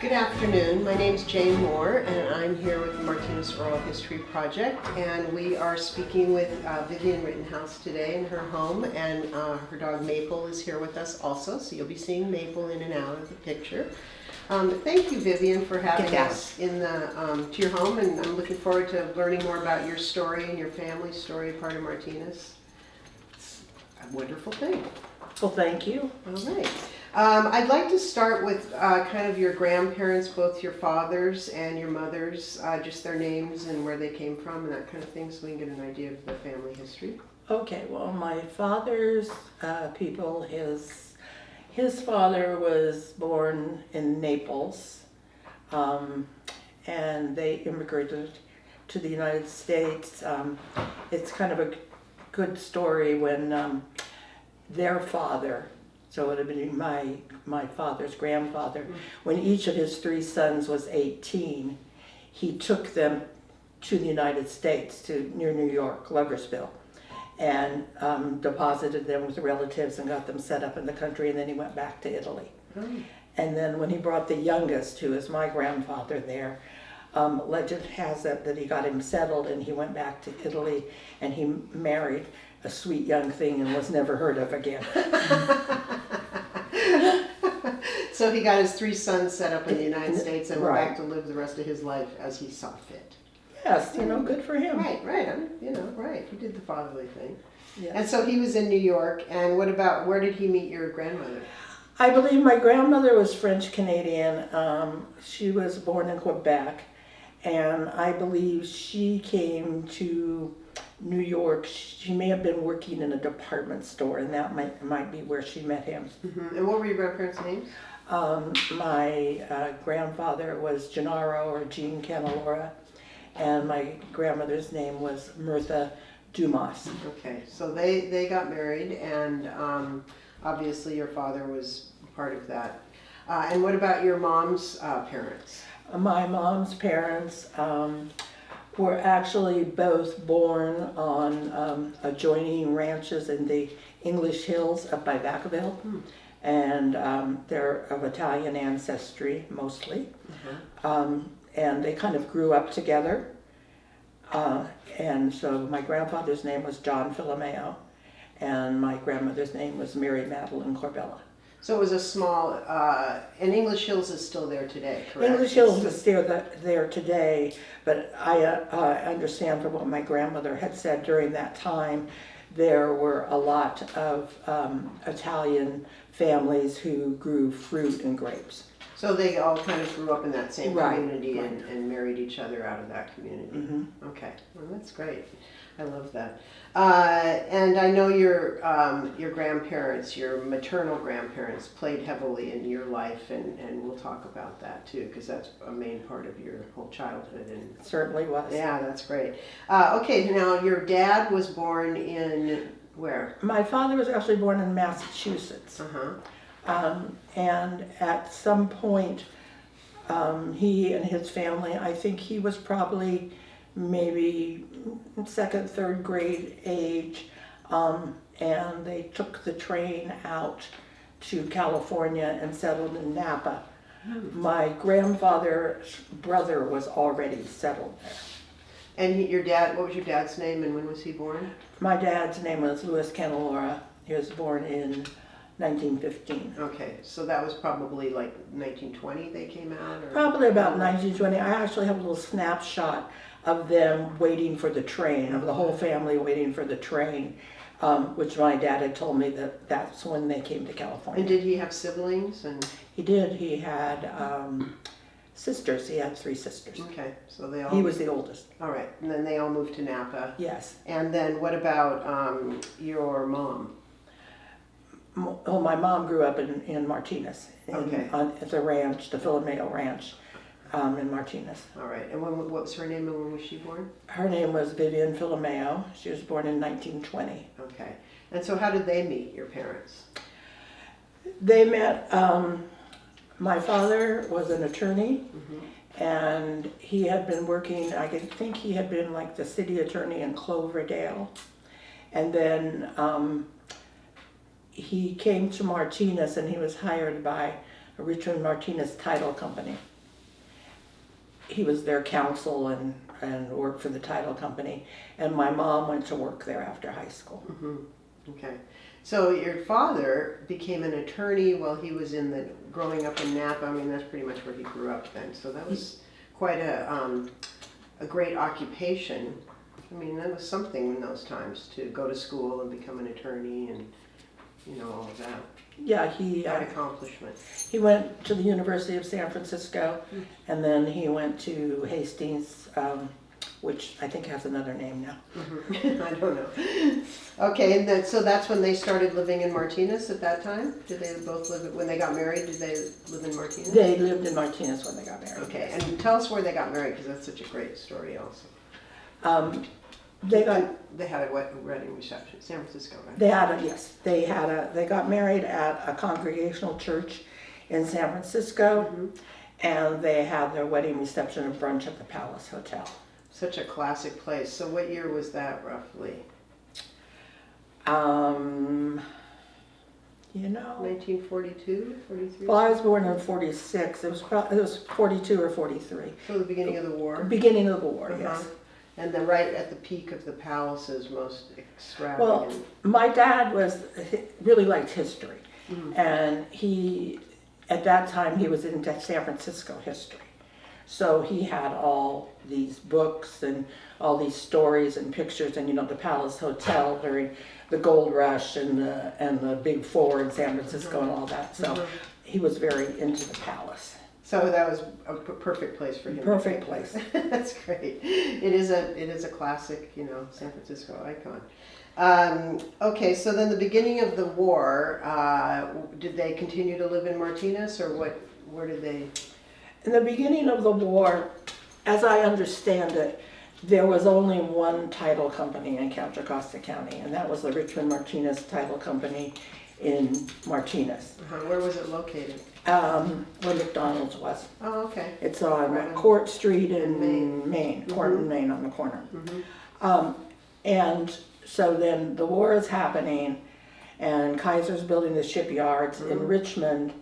Good afternoon. My name is Jane Moore, and I'm here with the Martinez Oral History Project, and we are speaking with Vivian Rittenhouse today in her home, and her dog Maple is here with us also, so you'll be seeing Maple in and out of the picture. Thank you, Vivian, for having us in to your home, and I'm looking forward to learning more about your story and your family's story, part of Martinez. It's a wonderful thing. Well, thank you. All right. I'd like to start with kind of your grandparents, both your fathers and your mothers, just their names and where they came from and that kind of thing, so we can get an idea of the family history. Okay, well, my father's people, his father was born in Naples, and they immigrated to the United States. It's kind of a good story when their father, so it would have been my father's grandfather, when each of his three sons was 18, he took them to the United States, near New York, Loversville, and deposited them with relatives and got them set up in the country, and then he went back to Italy. And then when he brought the youngest, who is my grandfather there, legend has it that he got him settled and he went back to Italy and he married a sweet young thing and was never heard of again. So he got his three sons set up in the United States and went Right. back to live the rest of his life as he saw fit. Yes, good for him. Right, right. He did the fatherly thing. Yes. And so he was in New York, and where did he meet your grandmother? I believe my grandmother was French-Canadian. She was born in Quebec, and I believe she came to New York. She may have been working in a department store, and that might be where she met him. Mm-hmm. And what were your grandparents' names? My grandfather was Gennaro or Jean Canalora, and my grandmother's name was Mirtha Dumas. Okay, so they got married, and obviously your father was part of that. And what about your mom's parents? My mom's parents were actually both born on adjoining ranches in the English Hills up by Vacaville. And they're of Italian ancestry mostly. And they kind of grew up together. And so my grandfather's name was John Filomeo, and my grandmother's name was Mary Madeline Corbella. So it was a small, and English Hills is still there today, correct? English Hills is still there today, but I understand from what my grandmother had said during that time, there were a lot of Italian families who grew fruit and grapes. So they all kind of grew up in that same community Right. And married each other out of that community. Okay, well that's great. I love that. And I know your grandparents, your maternal grandparents, played heavily in your life, and we'll talk about that too, because that's a main part of your whole childhood. And It certainly was. yeah, that's great. Okay, now your dad was born in where? My father was actually born in Massachusetts. And at some point, he and his family, I think he was probably maybe second, third grade age, and they took the train out to California and settled in Napa. My grandfather's brother was already settled there. And your dad, what was your dad's name and when was he born? My dad's name was Louis Canalora. He was born in 1915. Okay, so that was probably like 1920 they came out? Or? Probably about 1920. I actually have a little snapshot of them waiting for the train, of the whole family waiting for the train, which my dad had told me that's when they came to California. And did he have siblings? And He did. He had sisters. He had 3 sisters. okay, so they all... He was the oldest. All right, and then they all moved to Napa. Yes. And then what about your mom? Well, my mom grew up in Martinez, at the ranch, the Filomeo Ranch in Martinez. All right, and what was her name and when was she born? Her name was Vivian Filomeo. She was born in 1920. Okay, and so how did they meet, your parents? They met, my father was an attorney, and he had been working, I think he had been like the city attorney in Cloverdale. And then he came to Martinez and he was hired by a Richmond Martinez title company. he was their counsel and worked for the title company. And my mom went to work there after high school. Mm-hmm. Okay. So your father became an attorney while he was growing up in Napa. I mean, that's pretty much where he grew up then. So that was quite a great occupation. I mean, that was something in those times to go to school and become an attorney and, all of that. Yeah, he That accomplishment. He went to the University of San Francisco, and then he went to Hastings, which I think has another name now. Mm-hmm. I don't know. Okay, and so that's when they started living in Martinez at that time? Did they both live, when they got married, did they live in Martinez? They lived in Martinez when they got married. Okay, and tell us where they got married, because that's such a great story also. They had a wedding reception, San Francisco, right? They got married at a congregational church in San Francisco, and they had their wedding reception and brunch at the Palace Hotel. Such a classic place. So what year was that roughly? 1942, 43? Well, I was born in 46. It was 42 or 43. So the beginning of the war? Beginning of the war, yes. And then right at the peak of the palace's most extravagant. Well, my dad really liked history, and at that time he was into San Francisco history. So he had all these books and all these stories and pictures, and the Palace Hotel during the Gold Rush and the Big Four in San Francisco and all that. So he was very into the palace. So that was a perfect place for him. Perfect place. That's great. It is a classic, San Francisco icon. Okay, so then the beginning of the war, did they continue to live in Martinez, or where did they? In the beginning of the war, as I understand it, there was only one title company in Contra Costa County, and that was the Richmond Martinez Title Company in Martinez. Where was it located? Where McDonald's was. Oh, okay. It's on Court Street in Maine, Court in Maine on the corner. And so then the war is happening, and Kaiser's building the shipyards in Richmond,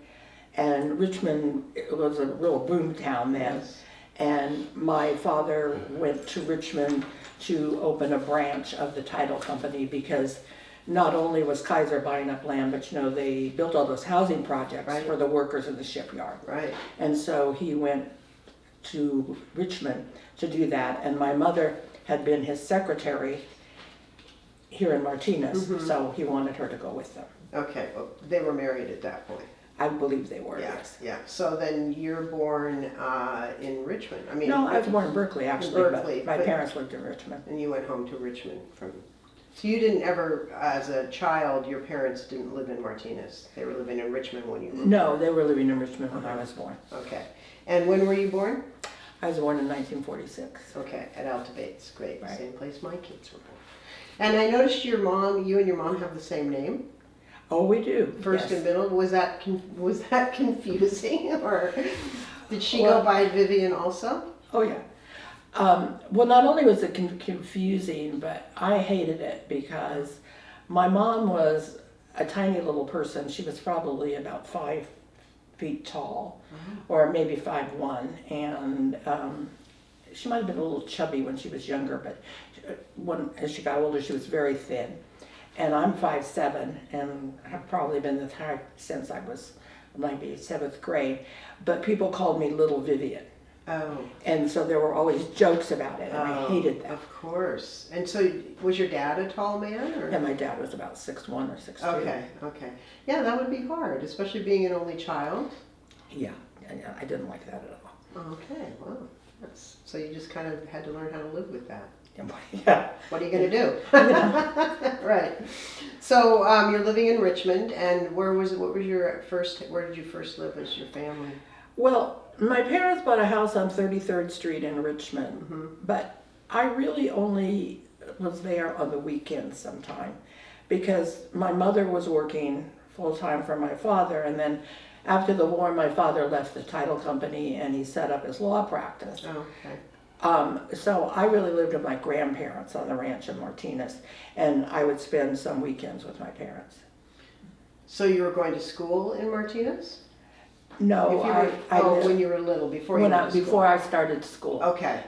and Richmond was a real boom town then. Yes. And my father went to Richmond to open a branch of the title company, because not only was Kaiser buying up land, but they built all those housing projects for the workers in the shipyard. Right. And so he went to Richmond to do that, and my mother had been his secretary here in Martinez, so he wanted her to go with them. Okay, well, they were married at that point. I believe they were, Yeah, yes. yeah. So then you're born in Richmond. I mean, No, I was born in Berkeley, actually, Berkeley, but my parents lived in Richmond. And you went home to Richmond from. So you didn't ever, as a child, your parents didn't live in Martinez. They were living in Richmond when you were born. No, they were living in Richmond when I was born. Okay. And when were you born? I was born in 1946. Okay, at Altabates. Great. Right. Same place my kids were born. And I noticed you and your mom have the same name. Oh, we do. First yes. and middle. Was that confusing, or did she go by Vivian also? Oh yeah. Well, not only was it confusing, but I hated it because my mom was a tiny little person. She was probably about 5 feet tall, or maybe 5'1", and she might have been a little chubby when she was younger, but as she got older, she was very thin. And I'm 5'7", and have probably been this high since I was maybe 7th grade. But people called me Little Vivian. Oh. And so there were always jokes about it, and I hated that. Of course. And so was your dad a tall man? Or? Yeah, my dad was about 6'1" or 6'2". Okay. Yeah, that would be hard, especially being an only child. Yeah, I didn't like that at all. Okay, well, so you just kind of had to learn how to live with that. Yeah. What are you going to do? Right. So you're living in Richmond, and where did you first live as your family? Well, my parents bought a house on 33rd Street in Richmond, but I really only was there on the weekends sometime, because my mother was working full-time for my father, and then after the war, my father left the title company and he set up his law practice. Oh, okay. So I really lived with my grandparents on the ranch in Martinez, and I would spend some weekends with my parents. So you were going to school in Martinez? No, If you were, I oh, lived- when you were little, before you when went to school. before I started school. Okay,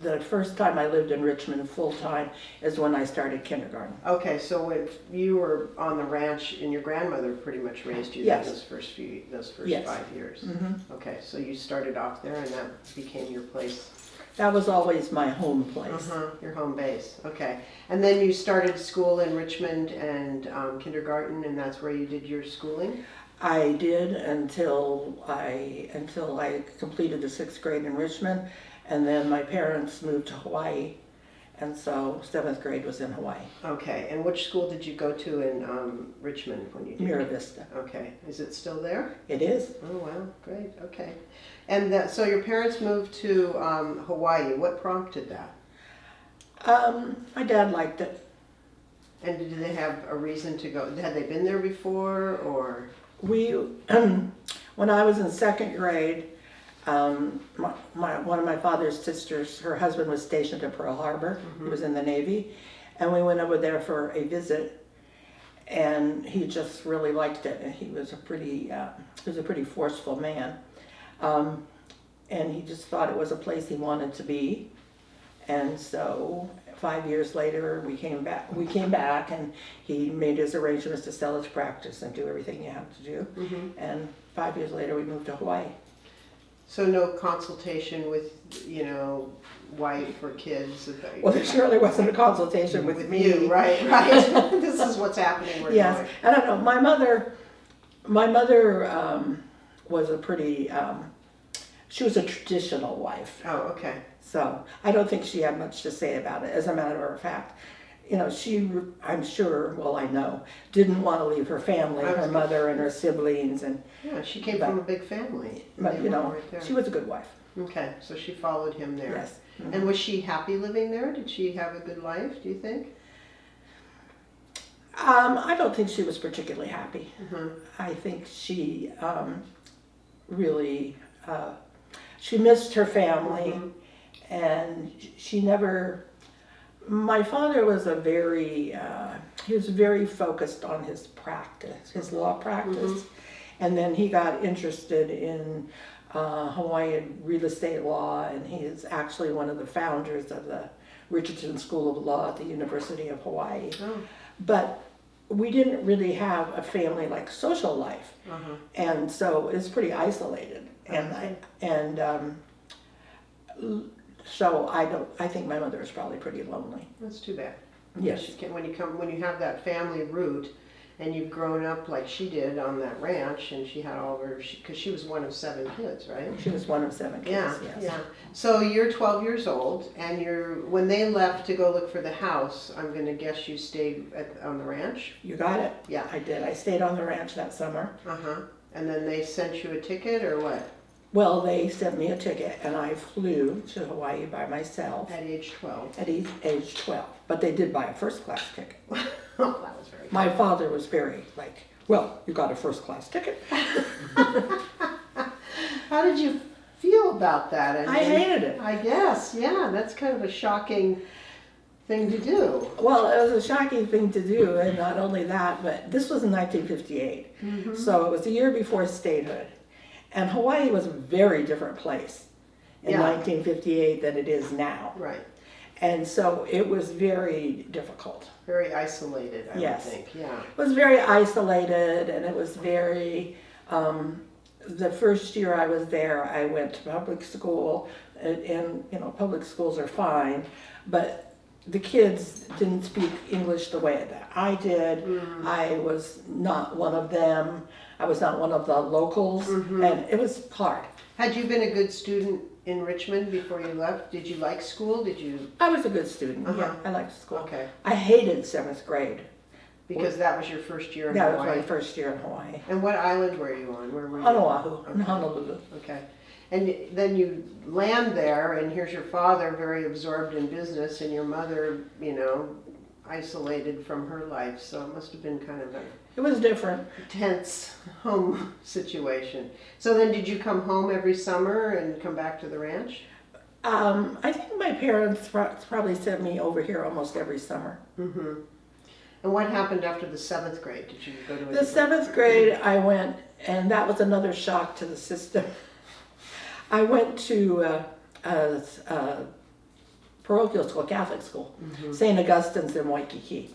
The first time I lived in Richmond full-time is when I started kindergarten. okay, so when you were on the ranch and your grandmother pretty much raised you Yes. those first Yes. 5 years. Hmm. Okay, so you started off there and that became your place. That was always my home place. Your home base, okay. And then you started school in Richmond and kindergarten, and that's where you did your schooling? I did until I completed the 6th grade in Richmond, and then my parents moved to Hawaii, and so 7th grade was in Hawaii. Okay, and which school did you go to in Richmond when you did? Mira Vista. Okay, is it still there? It is. Oh, wow, great, okay. And so your parents moved to Hawaii. What prompted that? My dad liked it. And did they have a reason to go? Had they been there before, or? When I was in 2nd grade, one of my father's sisters, her husband was stationed at Pearl Harbor. He was in the Navy, and we went over there for a visit, and he just really liked it. And he was a pretty forceful man, and he just thought it was a place he wanted to be. And so 5 years later, we came back, and he made his arrangements to sell his practice and do everything you have to do. And 5 years later, we moved to Hawaii. So no consultation with, wife or kids? Well, there surely wasn't a consultation with me. You, right. This is what's happening. Yes, I don't know. My mother was a pretty, she was a traditional wife. Oh, okay. So I don't think she had much to say about it. As a matter of fact, she, I'm sure, well, I know, didn't want to leave her family, her mother and her siblings, and Yeah, she came from a big family. but They were right there. she was a good wife. Okay, so she followed him there. Yes. And was she happy living there? Did she have a good life, do you think? I don't think she was particularly happy. I think she really, she missed her family, and she never, my father was he was very focused on his practice, his law practice, and then he got interested in Hawaiian real estate law, and he is actually one of the founders of the Richardson School of Law at the University of Hawaii. Oh. But we didn't really have a family like social life, and so it's pretty isolated. So I think my mother is probably pretty lonely. That's too bad. Yes. When you have that family root, and you've grown up like she did on that ranch, and she had because she was one of 7 kids, right? She was one of 7 kids. Yeah, Yes. yeah. So you're 12 years old, and when they left to go look for the house, I'm going to guess you stayed on the ranch? You got it. Yeah. I did. I stayed on the ranch that summer. And then they sent you a ticket, or what? Well, they sent me a ticket, and I flew to Hawaii by myself At age 12. at age 12. But they did buy a first-class ticket. Oh, that was very good. My father was very well, you got a first-class ticket. How did you feel about that? I hated it. I guess, yeah. That's kind of a shocking thing to do. Well, it was a shocking thing to do, and not only that, but this was in 1958. So it was the year before statehood. And Hawaii was a very different place in 1958 than it is now. Right. And so it was very difficult. Very isolated, I would Yes. think, yeah. It was very isolated, and it was very, the first year I was there, I went to public school, and public schools are fine, but the kids didn't speak English the way that I did. I was not one of them. I was not one of the locals, and it was hard. Had you been a good student in Richmond before you left? Did you like school? I was a good student, yeah, I liked school. Okay. I hated 7th grade. Because that was your first year in That Hawaii? was my first year in Hawaii. And what island were you on? Where were you? On Oahu, in Honolulu. Okay. And then you land there, and here's your father very absorbed in business, and your mother, isolated from her life. So it must have been kind of a It was different. tense home situation. So then did you come home every summer and come back to the ranch? I think my parents probably sent me over here almost every summer. And what happened after the 7th grade? Did you go to a The 7th grade, I went, and that was another shock to the system. I went to a parochial school, Catholic school, St. Augustine's in Waikiki,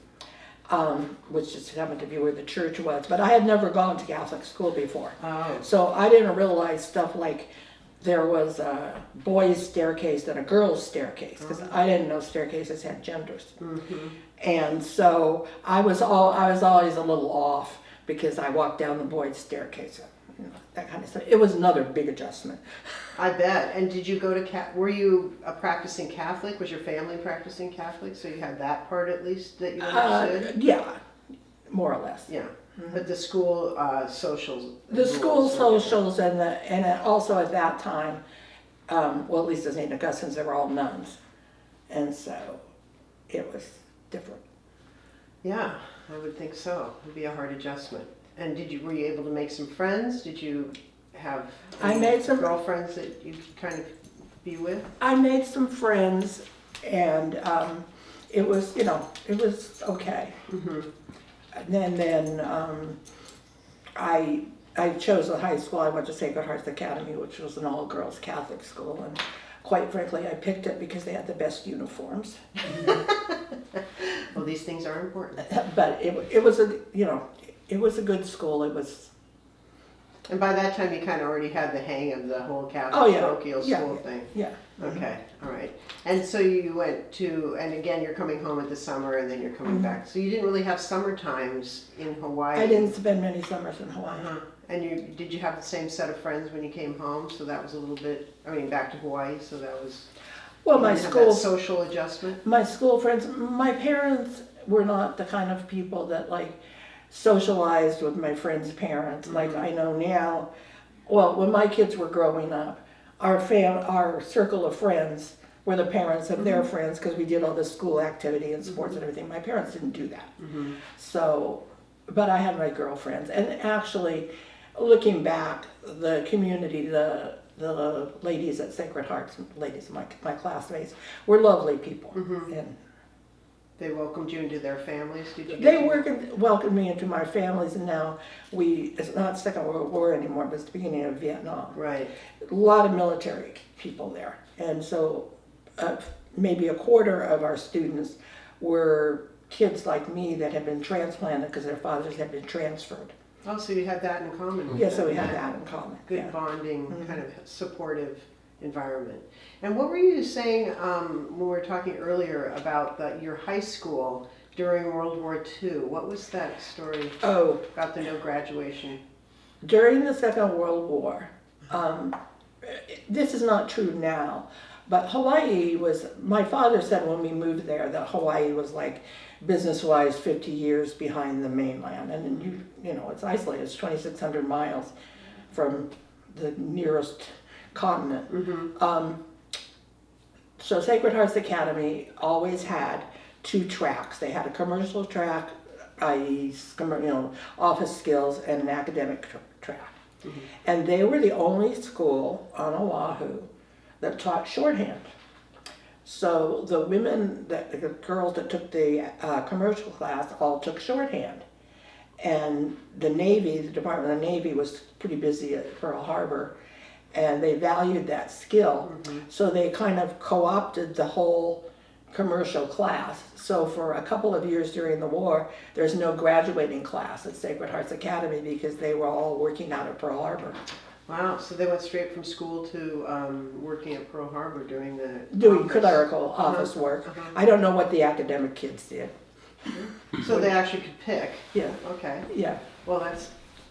which just happened to be where the church was. But I had never gone to Catholic school before. Oh. So I didn't realize stuff like there was a boys' staircase and a girls' staircase, because I didn't know staircases had genders. And so I was always a little off because I walked down the boys' staircase, that kind of stuff. It was another big adjustment. I bet. And did you go to, were you a practicing Catholic? Was your family practicing Catholic? So you had that part at least that you understood? Yeah, more or less. Yeah. But the school socials. The school socials and also at that time, well, at least at St. Augustine's, they were all nuns. And so it was different. Yeah, I would think so. It would be a hard adjustment. And were you able to make some friends? Did you have girlfriends that you could kind of be with? I made some friends, and it was, it was okay. And then I chose a high school. I went to Sacred Hearts Academy, which was an all-girls Catholic school, and quite frankly, I picked it because they had the best uniforms. Well, these things are important. But it was a good school. It was. And by that time, you kind of already had the hang of the whole Catholic parochial school thing. Yeah. Okay, all right. And so you went to, and again, you're coming home at the summer, and then you're coming back. So you didn't really have summer times in Hawaii. I didn't spend many summers in Hawaii. And did you have the same set of friends when you came home? So that was a little bit, back to Hawaii, so that was, well, my school, that social adjustment? My school friends, my parents were not the kind of people that socialized with my friends' parents. Like I know now, well, when my kids were growing up, our circle of friends were the parents of their friends, because we did all this school activity and sports and everything. My parents didn't do that. So, but I had my girlfriends, and actually, looking back, the community, the ladies at Sacred Hearts, my classmates, were lovely people. And they welcomed you into their families? They welcomed me into my families, and now it's not Second World War anymore, but it's the beginning of Vietnam. Right. A lot of military people there. And so maybe a quarter of our students were kids like me that had been transplanted because their fathers had been transferred. Oh, so you had that in common with Yeah, them. so we had that in common. Good bonding, kind of supportive environment. And what were you saying when we were talking earlier about your high school during World War II? What was that story about the no graduation? During the Second World War, this is not true now, but Hawaii was, my father said when we moved there that Hawaii was business-wise 50 years behind the mainland. And it's isolated, it's 2,600 miles from the nearest continent. So Sacred Hearts Academy always had 2 tracks. They had a commercial track, i.e., office skills, and an academic track. And they were the only school on Oahu that taught shorthand. So the girls that took the commercial class all took shorthand. And the Department of the Navy was pretty busy at Pearl Harbor, and they valued that skill. So they kind of co-opted the whole commercial class. So for a couple of years during the war, there's no graduating class at Sacred Hearts Academy because they were all working out at Pearl Harbor. Wow, so they went straight from school to working at Pearl Harbor doing clerical office work. I don't know what the academic kids did. So they actually could pick. Yeah. Okay. Yeah. Well,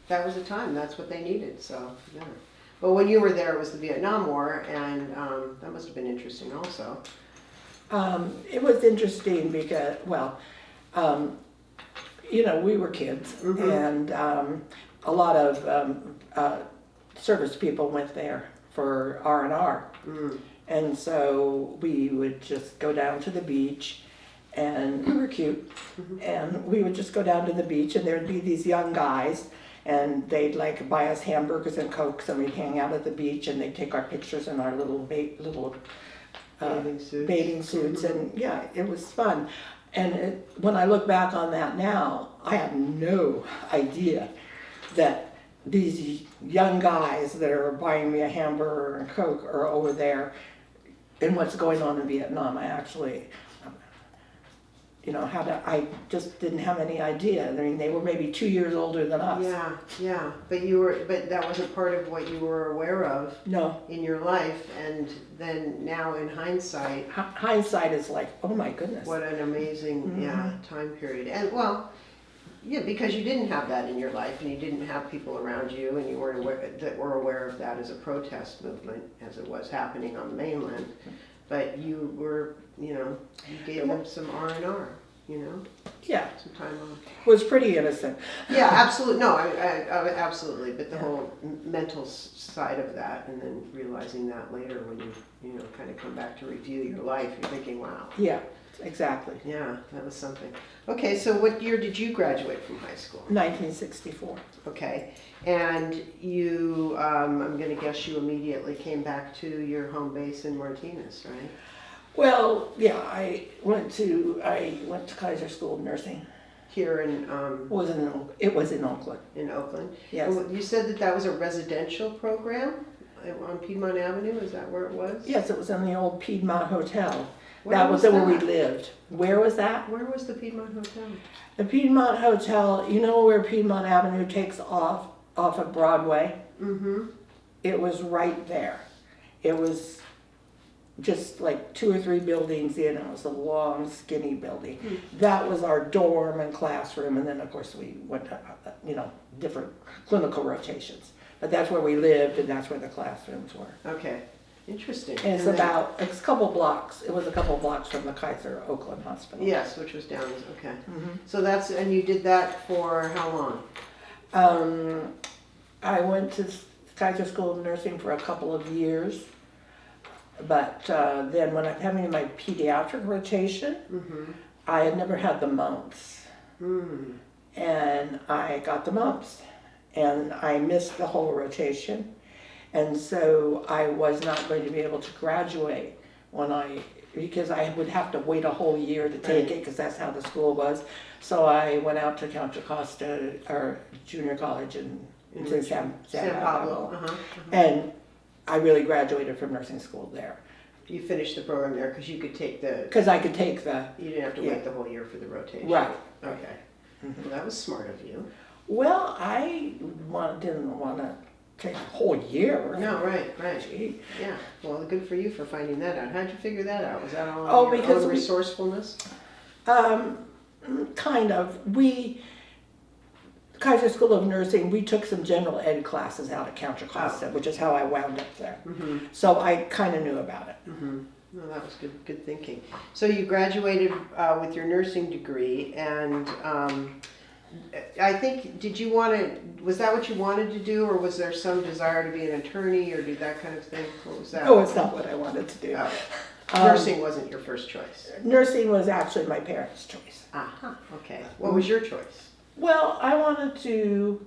that was the time. That's what they needed. So yeah. But when you were there, it was the Vietnam War, and that must have been interesting also. It was interesting because, we were kids, and a lot of service people went there for R&R. And so we would just go down to the beach, and we were cute, and we would just go down to the beach, and there'd be these young guys, and they'd buy us hamburgers and Cokes, and we'd hang out at the beach, and they'd take our pictures in our little bathing suits, and yeah, it was fun. when I look back on that now, I have no idea that these young guys that are buying me a hamburger and Coke are over there and what's going on in Vietnam. I actually, I just didn't have any idea. I mean, they were maybe 2 years older than us. Yeah, but that wasn't part of what you were aware of. No. In your life, and then now in hindsight. Hindsight is like, oh my goodness. What an amazing, time period. And well, yeah, because you didn't have that in your life, and you didn't have people around you, and you weren't aware of that as a protest movement, as it was happening on the mainland. But you were, you gave them some R&R, Yeah. some time off. It was pretty innocent. Yeah, absolutely. No, I absolutely. But the whole mental side of that, and then realizing that later when you kind of come back to review your life, you're thinking, wow. Yeah, exactly. Yeah, that was something. Okay, so what year did you graduate from high school? 1964. Okay, and you, I'm going to guess you immediately came back to your home base in Martinez, right? Well, yeah, I went to Kaiser School of Nursing. Here in It was in Oakland. in Oakland. Yes. And you said that was a residential program on Piedmont Avenue. Is that where it was? Yes, it was in the old Piedmont Hotel. Where That was was where we that? lived. Where was that? Where was the Piedmont Hotel? The Piedmont Hotel, you know where Piedmont Avenue takes off of Broadway? Mm-hmm. It was right there. It was just like 2 or 3 buildings in. It was a long, skinny building. That was our dorm and classroom, and then of course we went to, different clinical rotations. But that's where we lived, and that's where the classrooms were. Okay, interesting. And it's a couple blocks. It was a couple blocks from the Kaiser Oakland Hospital. Yes, which was down. Okay. Mm-hmm. So and you did that for how long? I went to Kaiser School of Nursing for a couple of years, but then when I'm having my pediatric rotation, I had never had the mumps, and I got the mumps, and I missed the whole rotation, and so I was not going to be able to graduate because I would have to wait a whole year to take it, because that's how the school was. So I went out to Contra Costa, or junior college in San Pablo. And I really graduated from nursing school there. You finished the program there because you could take Because I could take the... You didn't have to wait the whole year for the rotation. Right. Okay. Well, that was smart of you. Well, I didn't want to take a whole year. No, right. Gee. Yeah. Well, good for you for finding that out. How'd you figure that out? Was that all your own resourcefulness? Kind of. Kaiser School of Nursing, we took some general ed classes out at Contra Costa, which is how I wound up there. So I kind of knew about it. Well, that was good thinking. So you graduated with your nursing degree, and I think, was that what you wanted to do, or was there some desire to be an attorney, or do that kind of thing? What was that? No, it's not what I wanted to do. Nursing wasn't your first choice? Nursing was actually my parents' choice. Okay. What was your choice? Well, I wanted to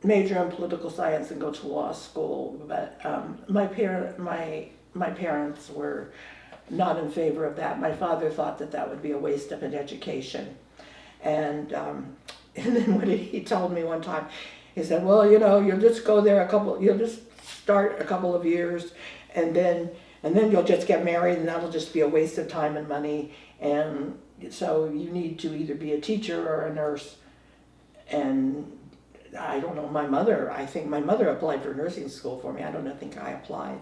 major in political science and go to law school, but my parents were not in favor of that. My father thought that would be a waste of an education, and then what he told me one time, he said, "Well, you'll just go there you'll just start a couple of years, and then you'll just get married, and that'll just be a waste of time and money, and so you need to either be a teacher or a nurse." And I don't know, I think my mother applied for nursing school for me. I don't think I applied.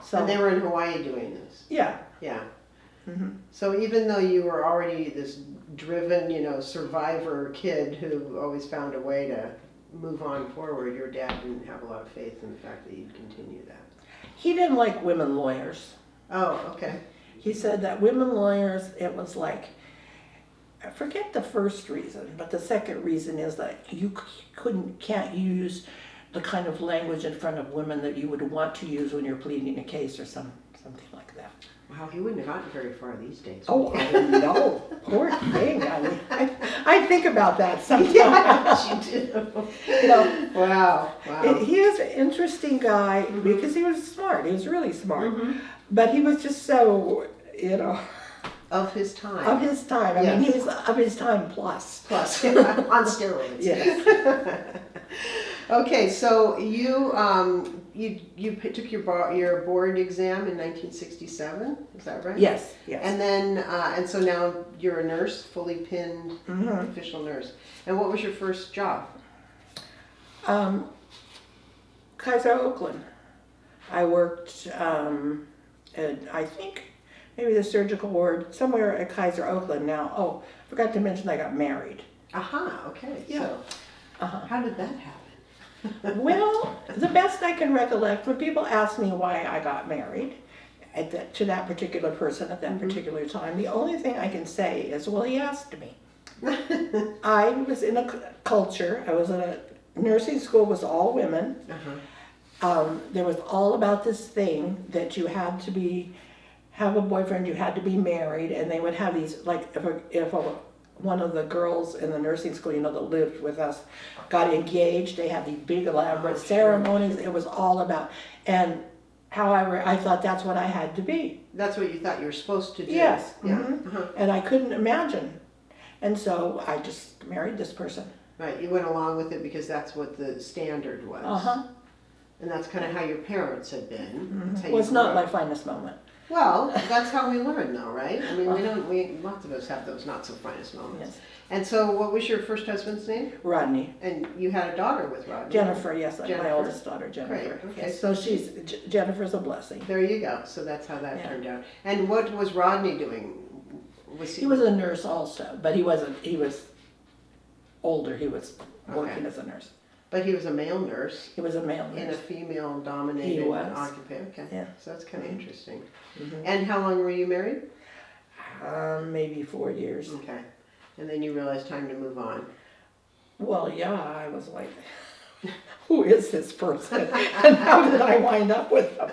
So, and they were in Hawaii doing this? Yeah. Yeah. So even though you were already this driven, survivor kid who always found a way to move on forward, your dad didn't have a lot of faith in the fact that you'd continue that. He didn't like women lawyers. Oh, okay. He said that women lawyers, it was like, I forget the first reason, but the second reason is that you can't use the kind of language in front of women that you would want to use when you're pleading a case or something like that. Wow, he wouldn't have gotten very far these days. Oh, I know. Poor thing. I think about that sometimes. Yes, you do. Wow. He was an interesting guy because he was smart. He was really smart. But he was just so, Of his time. Of his time. I mean, he was of his time plus. Plus, on steroids. Yes. Okay, so you took your board exam in 1967, is that right? Yes, yes. And then, and so now you're a nurse, fully pinned Mhm. official nurse. And what was your first job? Kaiser Oakland. I worked at, I think, maybe the surgical ward, somewhere at Kaiser Oakland now. Oh, forgot to mention I got married. Aha, okay. Yeah. So, Uh-huh. how did that happen? Well, the best I can recollect, when people ask me why I got married to that particular person at that particular time, the only thing I can say is, well, he asked me. I was in a culture, I was in a nursing school, was all women. There was all about this thing that you had to have a boyfriend, you had to be married, and they would have these, like, if one of the girls in the nursing school, that lived with us, got engaged, they had these big elaborate ceremonies. It was all about, and however, I thought that's what I had to be. That's what you thought you were supposed to do? Yes. Yeah. Mhm. And I couldn't imagine. And so I just married this person. Right, you went along with it because that's what the standard was. And that's kind of how your parents had been. That's how Well, it's you not grew my up. finest moment. Well, that's how we learn though, right? I mean, lots of us have those not so finest moments. Yes. And so what was your first husband's name? Rodney. And you had a daughter with Rodney? Jennifer, yes, Jennifer. my oldest daughter, Jennifer. Great, okay. Yes, so Jennifer's a blessing. There you go. So that's how that Yeah. turned out. And what was Rodney doing? He was a nurse also, but he was older, he was working Okay. as a nurse. But he was a male nurse He was a male in a nurse. female-dominated He was. occupation. Okay. Yeah. So that's kind of interesting. Mhm. And how long were you married? Maybe 4 years. Okay. And then you realized time to move on. Well, yeah, I was like, who is this person? And how did I wind up with them?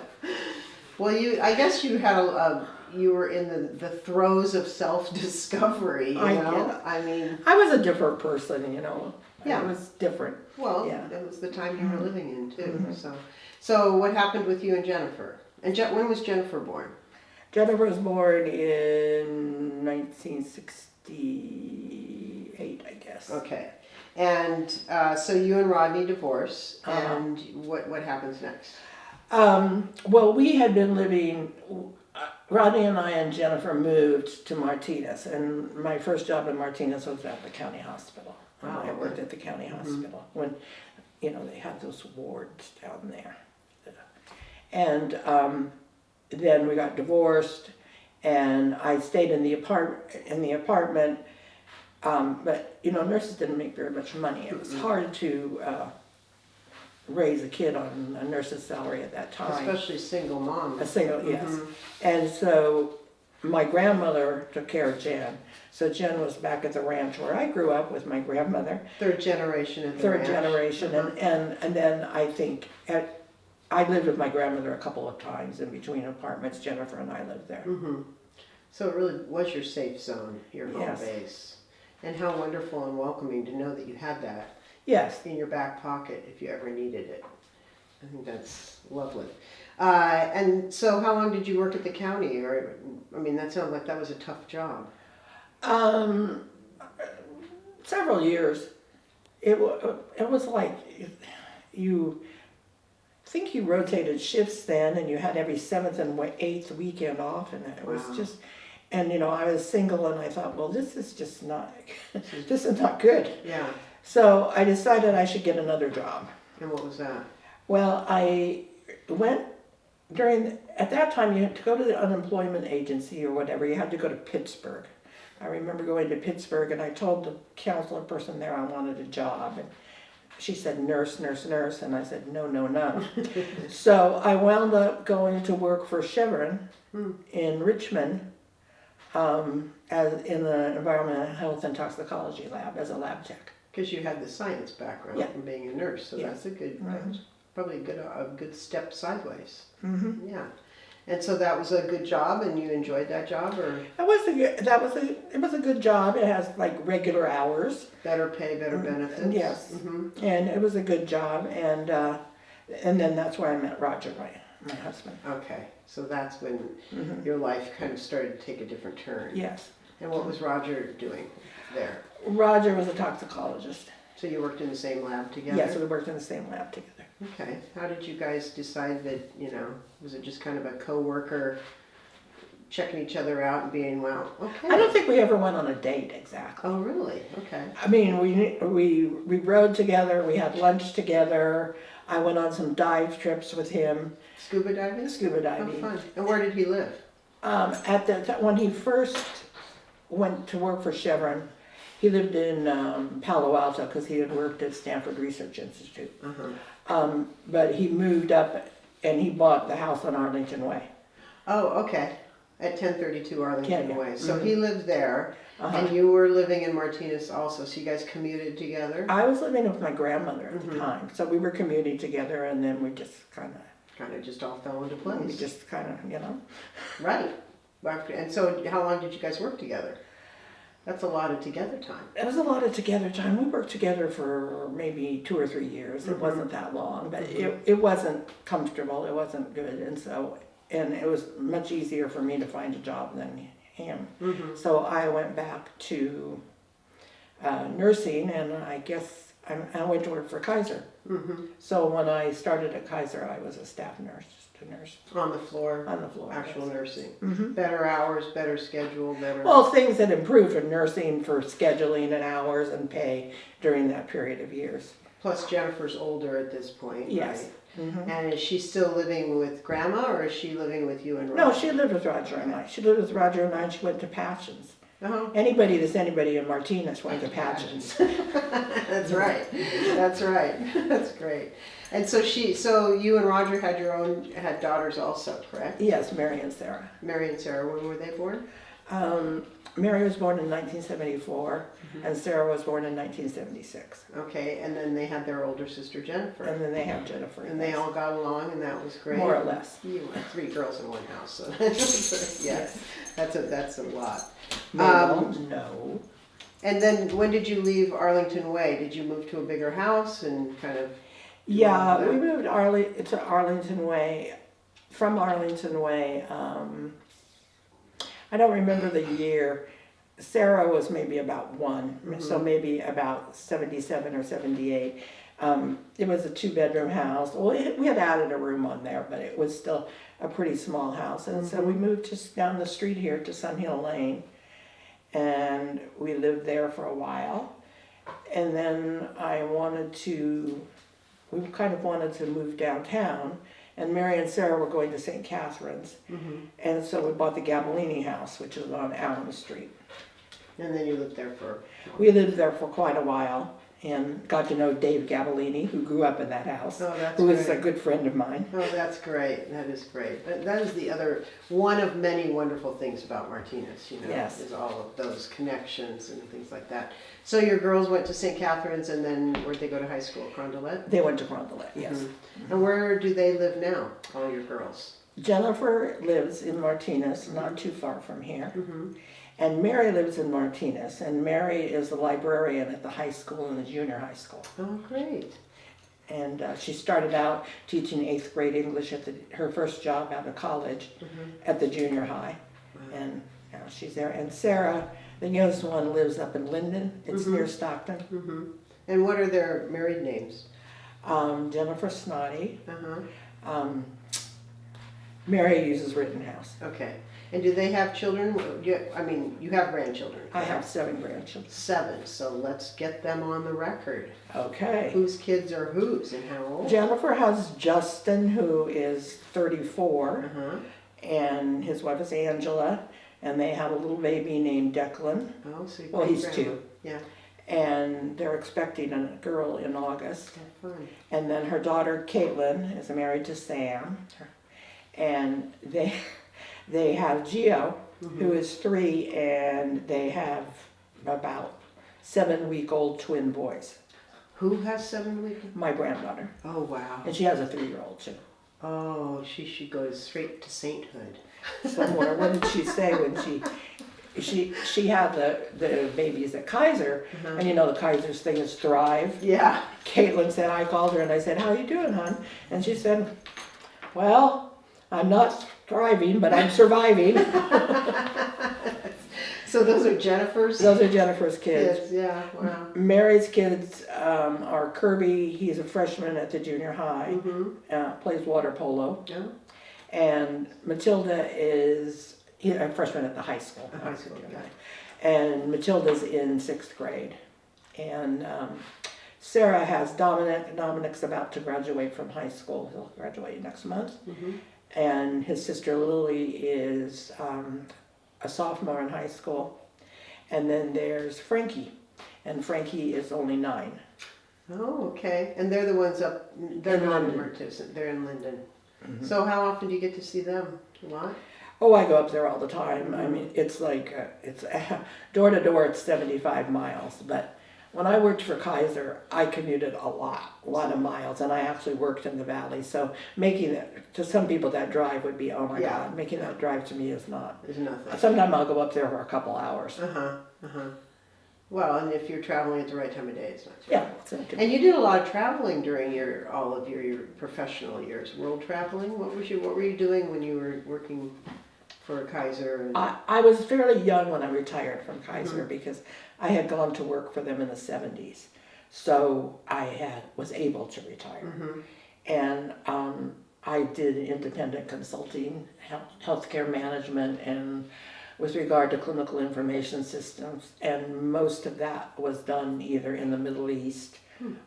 Well, I guess you had you were in the throes of self-discovery, you I know? guess. I mean, I was a different person, Yeah. I was different. well, Yeah. that was the time you were living in too. Mhm. So what happened with you and Jennifer? And when was Jennifer born? Jennifer was born in 1968, I guess. Okay. And so you and Rodney divorce, Uh-huh. and what happens next? Well, we had been living, Rodney and I and Jennifer moved to Martinez, and my first job in Martinez was at the county hospital. Wow, I worked okay. at the county hospital when, they had those wards down there. And then we got divorced, and I stayed in the apartment. But nurses didn't make very much money. It was hard to raise a kid on a nurse's salary at that time. Especially single moms. A single, yes. Mhm. And so my grandmother took care of Jen. So Jen was back at the ranch where I grew up with my grandmother. Third generation at the Third ranch. generation. Uh-huh. And then I think I lived with my grandmother a couple of times in between apartments. Jennifer and I lived there. So it really was your safe zone, your home Yes. base. And how wonderful and welcoming to know that you had that Yes. in your back pocket if you ever needed it. I think that's lovely. And so how long did you work at the county? That sounds like that was a tough job. Several years. It was like you think you rotated shifts then, and you had every 7th and 8th weekend off, and it was Wow. just, and I was single, and I thought, well, this is just not, this is not good. Yeah. So I decided I should get another job. And what was that? Well, I went at that time you had to go to the unemployment agency or whatever, you had to go to Pittsburgh. I remember going to Pittsburgh, and I told the counselor person there I wanted a job, and she said, nurse, nurse, nurse, and I said, no, no, no. So I wound up going to work for Chevron in Richmond as in the environmental health and toxicology lab as a lab tech. Because you had the science background Yeah. from being a nurse, so Yeah. that's a good, Mhm. probably a good step sideways. Mm-hmm. Yeah. And so that was a good job, and you enjoyed that job, or It was a good job. It has like regular hours. better pay, better benefits? Yes. hmm And it was a good job, and then that's where I met Roger, right? my husband. Okay, so that's when Mm-hmm. your life kind of started to take a different turn. Yes. And what was Roger doing there? Roger was a toxicologist. So you worked in the same lab together? Yes, we worked in the same lab together. Okay, how did you guys decide that, was it just kind of a co-worker checking each other out and being, well, okay. I don't think we ever went on a date exactly. Oh, really? Okay. I mean, we rode together, we had lunch together. I went on some dive trips with him, Scuba diving? scuba Oh, diving. fun. And where did he live? When he first went to work for Chevron, he lived in Palo Alto because he had worked at Stanford Research Institute. But he moved up and he bought the house on Arlington Way. Oh, okay. At 1032 Arlington Yeah. Way. So he lived there, and you were living in Martinez also, so you guys commuted together? I was living with my grandmother at the time, so we were commuting together, and then we just kind Kind of just all fell into of, place. Right. And so how long did you guys work together? That's a lot of together time. It was a lot of together time. We worked together for maybe 2 or 3 years. It wasn't that long, but it wasn't comfortable. It wasn't good, and it was much easier for me to find a job than him. So I went back to nursing, and I guess I went to work for Kaiser. So when I started at Kaiser, I was a staff nurse, just a nurse On the floor? on the floor. Actual yes. nursing? Better hours, better schedule, better... Well, things had improved in nursing for scheduling and hours and pay during that period of years. Plus Jennifer's older at this point, Yes. right? And is she still living with Grandma, or is she living with you and Roger? No, she lived with Roger and I. She lived with Roger and I, and she went to Passions. Uh-huh. Anybody in Martinez went to Passions. That's right. That's right. That's great. And so you and Roger had daughters also, correct? Yes, Mary and Sarah. Mary and Sarah, when were they born? Mary was born in 1974, and Sarah was born in 1976. Okay, and then they had their older sister Jennifer. And then they have Jennifer. And they all got along, and that was great. More or less. You had 3 girls in one house, so yes, that's a lot. No. And then when did you leave Arlington Way? Did you move to a bigger house and kind of? Yeah, we moved to Arlington Way. From Arlington Way, I don't remember the year. Sarah was maybe about 1, so maybe about 77 or 78. It was a 2-bedroom house. Well, we had added a room on there, but it was still a pretty small house. And so we moved just down the street here to Sun Hill Lane, and we lived there for a while. And then we kind of wanted to move downtown, and Mary and Sarah were going to St. Catherine's, and so we bought the Gabellini house, which is on Allen Street. And then you lived there for? We lived there for quite a while, and got to know Dave Gabellini, who grew up in that house, who was a good friend of mine. Oh, that's great. That is great. That is the other, one of many wonderful things about Martinez, Yes. is all of those connections and things like that. So your girls went to St. Catherine's, and then where'd they go to high school? Carondelet? They went to Carondelet, yes. And where do they live now, all your girls? Jennifer lives in Martinez, not too far from here. And Mary lives in Martinez, and Mary is a librarian at the high school and the junior high school. Oh, great. And she started out teaching 8th grade English at her first job out of college at the junior high. And now she's there. And Sarah, the youngest one, lives up in Linden. It's near Stockton. And what are their married names? Jennifer Snoddy. Mary uses Rittenhouse. Okay. And do they have children? You have grandchildren. I have 7 grandchildren. 7, so let's get them on the record. Okay. Whose kids are whose and how old? Jennifer has Justin, who is 34, and his wife is Angela, and they have a little baby named Declan. Oh, so Well, he's 2. Yeah. And they're expecting a girl in August. Oh, fun. And then her daughter Caitlin is married to Sam, and they have Gio, who is 3, and they have about 7-week-old twin boys. Who has 7 weeks? My granddaughter. Oh, wow. And she has a 3-year-old too. Oh, she should go straight to sainthood. Somewhere. What did she say when she had the babies at Kaiser, and the Kaiser's thing is Thrive. Yeah. Caitlin said, I called her and I said, how you doing, hon? And she said, well, I'm not thriving, but I'm surviving. So those are Jennifer's Those are Jennifer's kids. kids, yeah, wow. Mary's kids are Kirby. He's a freshman at the junior high, plays water polo. Yeah. And Matilda is a freshman at the high school. High school, yeah. And Matilda's in 6th grade. And Sarah has Dominic. Dominic's about to graduate from high school. He'll graduate next month. And his sister Lily is a sophomore in high school. And then there's Frankie. And Frankie is only 9. Oh, okay. And they're the ones up, they're In not in Linden. Martinez, they're in Linden. So how often do you get to see them? A lot? Oh, I go up there all the time. I mean, it's like, it's door to door, it's 75 miles. But when I worked for Kaiser, I commuted a lot of miles, and I actually worked in the valley. So making it, to some people that drive would be, oh my Yeah. God, making that drive to me is not. There's nothing. Sometimes I'll go up there for a couple hours. Well, and if you're traveling at the right time of day, it's not too Yeah. bad. It's not too And you did a lot of traveling during all of your professional years. World traveling. What were you doing when you were working for Kaiser? And, I was fairly young when I retired from Kaiser because I had gone to work for them in the 70s. So I was able to retire. And I did independent consulting, healthcare management, and with regard to clinical information systems. And most of that was done either in the Middle East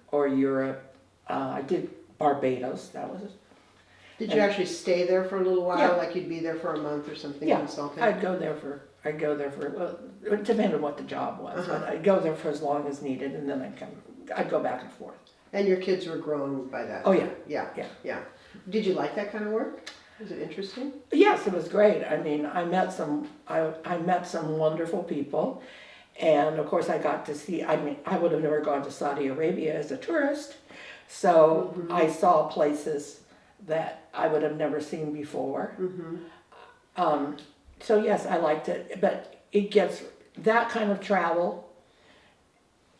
or Europe. I did Barbados, that was it. did you actually stay there for a little while? Yeah. Like you'd be there for a month or something Yeah, consulting? I'd go there for, well, it depended on what the job was. But I'd go there for as long as needed, and then I'd go back and forth. And your kids were grown by that Oh, time? yeah. Yeah. Did you like that kind of work? Was it interesting? Yes, it was great. I mean, I met some wonderful people, and of course I got to see, I mean, I would have never gone to Saudi Arabia as a tourist, so I saw places that I would have never seen before. So yes, I liked it, but that kind of travel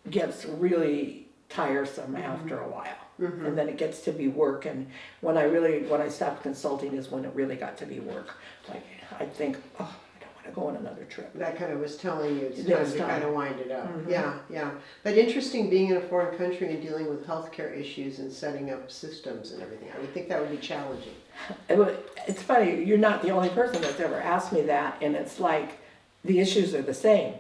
gets really tiresome after a while. And then it gets to be work, and when I stopped consulting is when it really got to be work. Like, I think, oh, I don't want to go on another trip. That kind of was telling you it's Yeah, time it's to time. kind of wind it up. Yeah. But interesting being in a foreign country and dealing with healthcare issues and setting up systems and everything. I would think that would be challenging. It's funny, you're not the only person that's ever asked me that, and it's like, the issues are the same.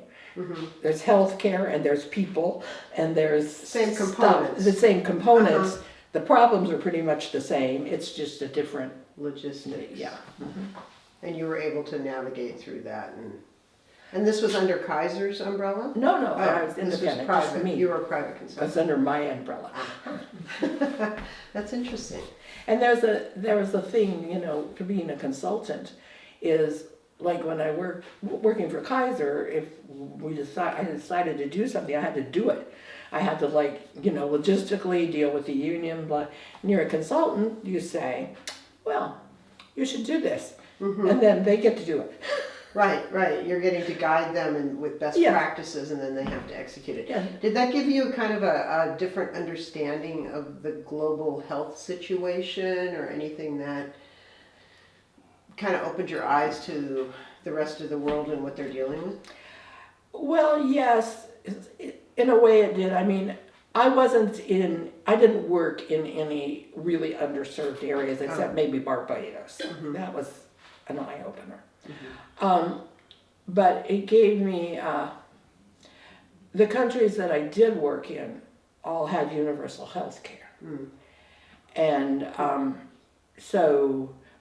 There's healthcare, and there's people, and there's Same stuff, components. the same components. The problems are pretty much the same. It's just a different, Logistics. yeah. And you were able to navigate through that. And this was under Kaiser's umbrella? No, Oh, I was this was independent, just private. me. You were a private It's consultant. under my umbrella. That's interesting. And there was a thing, for being a consultant, is like when I working for Kaiser, if I decided to do something, I had to do it. I had to logistically deal with the union, blah. And you're a consultant, you say, well, you should do this. And then they get to do it. Right. You're getting to guide them and with best Yeah. practices, and then they have to execute it. Yeah. Did that give you kind of a different understanding of the global health situation, or anything that kind of opened your eyes to the rest of the world and what they're dealing with? Well, yes, in a way it did. I mean, I didn't work in any really underserved areas except maybe Barbados. That was an eye-opener. But it gave me, the countries that I did work in all had universal health care. And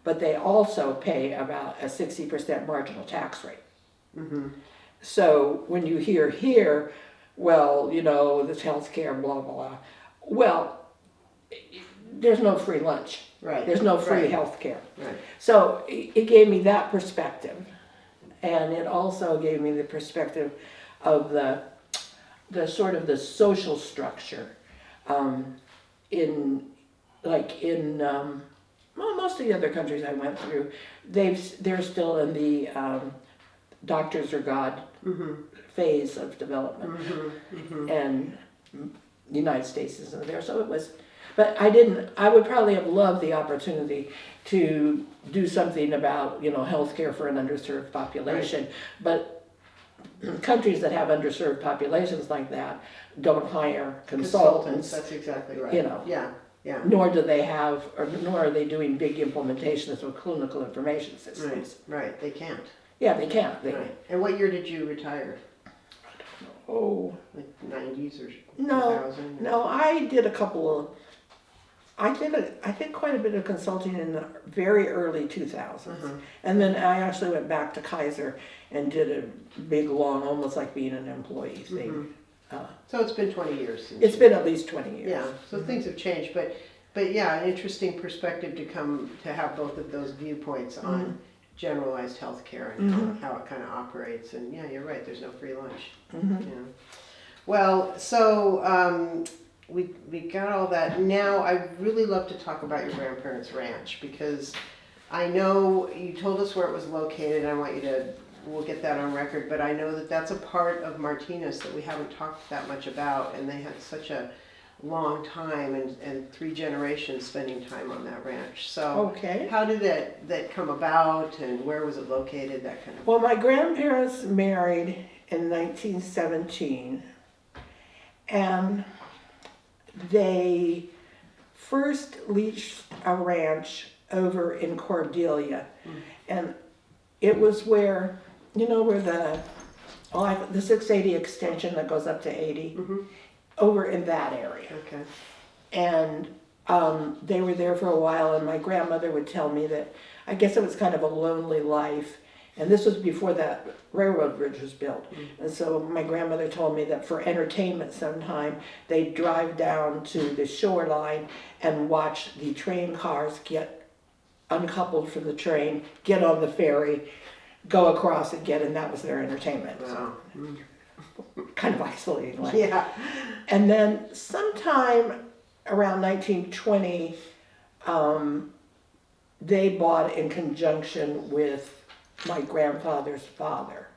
but they also pay about a 60% marginal tax rate. So when you hear here, well, this health care, blah, blah, blah. Well, there's no free lunch. Right. There's no free Right. health care. Right. So it gave me that perspective. And it also gave me the perspective of the sort of the social structure in most of the other countries I went through. They're still in the doctors are God phase of development. And the United States isn't there. So it was, but I would probably have loved the opportunity to do something about, healthcare for an underserved population. But countries that have underserved populations like that don't hire consultants. That's exactly right. Yeah, yeah. Nor do they have, or nor are they doing big implementations of clinical information systems. Right, they can't. Yeah, they can't. Right. And what year did you retire? Like 90s or 2000? No, I did a couple of, I did quite a bit of consulting in the very early 2000s. And then I actually went back to Kaiser and did a big, long, almost like being an employee thing. So it's been 20 years since it's been at least 20 years. Yeah, so things have changed, but yeah, an interesting perspective to have both of those viewpoints on generalized healthcare and how it kind of operates. And yeah, you're right, there's no free lunch. Yeah. Well, so we got all that. Now I'd really love to talk about your grandparents' ranch, because I know you told us where it was located, and I want you to, we'll get that on record, but I know that that's a part of Martinez that we haven't talked that much about, and they had such a long time and 3 generations spending time on that ranch. So how did that come about, and where was it located, that kind of? Well, my grandparents married in 1917, and they first leased a ranch over in Cordelia, and it was where, where the 680 extension that goes up to 80, over in that area. Okay. And they were there for a while, and my grandmother would tell me that I guess it was kind of a lonely life. And this was before that railroad bridge was built. And so my grandmother told me that for entertainment sometime, they'd drive down to the shoreline and watch the train cars get uncoupled from the train, get on the ferry, go across again, and that was their entertainment. Wow. Kind of isolating life. Yeah. And then sometime around 1920, they bought, in conjunction with my grandfather's father,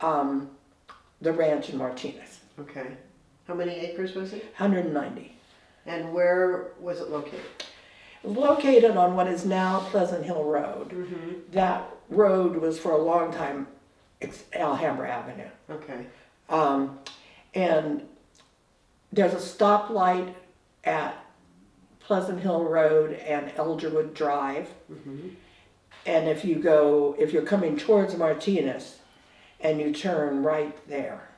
the ranch in Martinez. Okay. How many acres was it? 190. And where was it located? It was located on what is now Pleasant Hill Road. That road was for a long time Alhambra Avenue. Okay. And there's a stoplight at Pleasant Hill Road and Elderwood Drive. And if you're coming towards Martinez and you turn right there,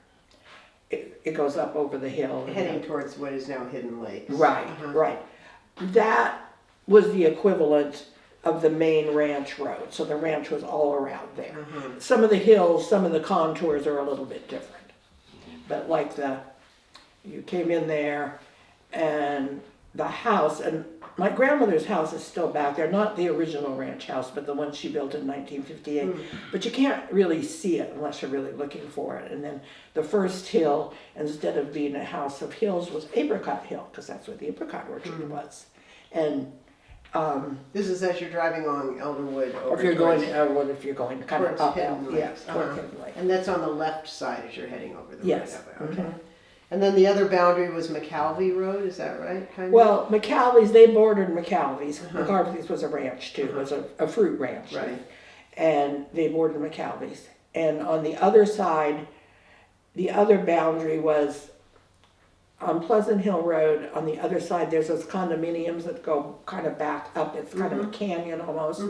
it goes up over the hill. Heading towards what is now Hidden Lakes. Right, right. That was the equivalent of the main ranch road. So the ranch was all around there. Some of the hills, some of the contours are a little bit different. But like you came in there, and the house, and my grandmother's house is still back there, not the original ranch house, but the one she built in 1958. But you can't really see it unless you're really looking for it. And then the first hill, instead of being a house of hills, was Apricot Hill, because that's where the apricot orchard was. And this is as you're driving along Elderwood. Or if you're going to Elderwood, if you're going kind of up, Hidden Lakes. toward Hidden Lake. And that's on the left side as you're heading over the Yes. road. Okay. And then the other boundary was McCalvey Road, is that right? Kind of? Well, McCalvey's, they bordered McCalvey's. McCalvey's was a ranch too, it was a fruit ranch. Right. And they bordered McCalvey's. And on the other side, the other boundary was on Pleasant Hill Road. On the other side, there's those condominiums that go kind of back up. It's kind of a canyon almost.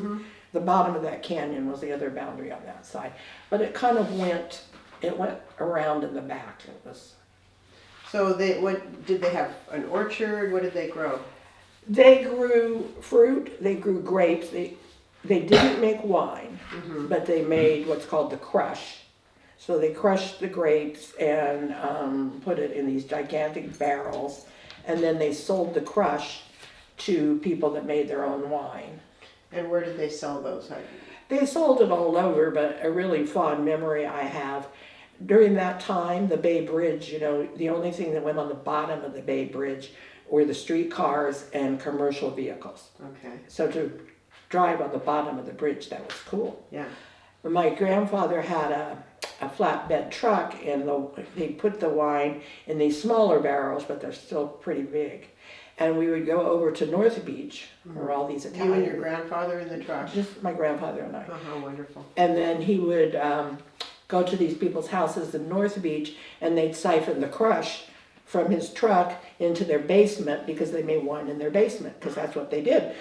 The bottom of that canyon was the other boundary on that side. But it kind of went around in the back. It was. So what did they have? An orchard? What did they grow? They grew fruit. They grew grapes. They didn't make wine, but they made what's called the crush. So they crushed the grapes and put it in these gigantic barrels, and then they sold the crush to people that made their own wine. And where did they sell those? They sold it all over, but a really fond memory I have, during that time, the Bay Bridge, the only thing that went on the bottom of the Bay Bridge were the streetcars and commercial vehicles. Okay. So to drive on the bottom of the bridge, that was cool. Yeah. My grandfather had a flatbed truck, and they put the wine in these smaller barrels, but they're still pretty big. And we would go over to North Beach, where all these Italian. You and your grandfather in the truck? Just my grandfather and I. Oh, how wonderful. And then he would go to these people's houses in North Beach, and they'd siphon the crush from his truck into their basement, because they made wine in their basement, because that's what they did.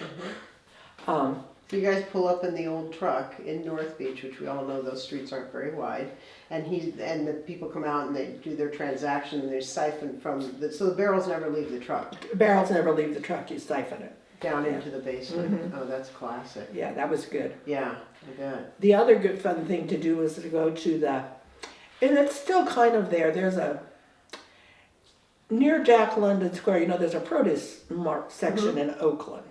So you guys pull up in the old truck in North Beach, which we all know those streets aren't very wide, and the people come out and they do their transaction, and they siphon so the barrels never leave the truck. Barrels never leave the truck, you siphon it. Down into the basement. Oh, that's classic. Yeah, that was good. Yeah, I bet. The other good fun thing to do was to go to and it's still kind of there, near Jack London Square, there's a produce mart section in Oakland.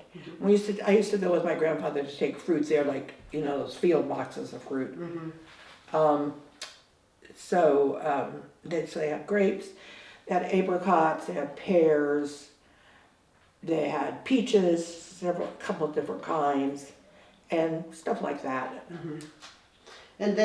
I used to go with my grandfather to take fruits there, like, those field boxes of fruit. They had grapes, they had apricots, they had pears, they had peaches, a couple of different kinds, and stuff like that. And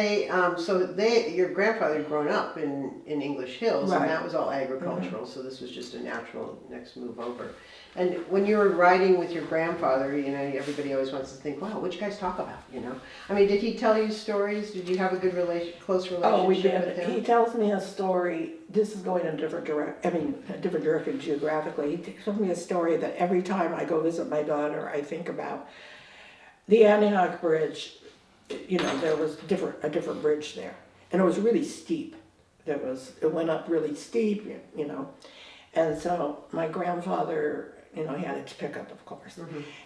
your grandfather had grown up in English Hills, Right. and that was all agricultural, so this was just a natural next move over. And when you were riding with your grandfather, everybody always wants to think, wow, what'd you guys talk about, I mean, did he tell you stories? Did you have a good close relationship Oh, we did. with him? He tells me a story. This is going in a different direction geographically. He tells me a story that every time I go visit my daughter, I think about. The Antioch Bridge, there was a different bridge there, and it was really steep. It went up really steep, and so my grandfather, he had his pickup, of course,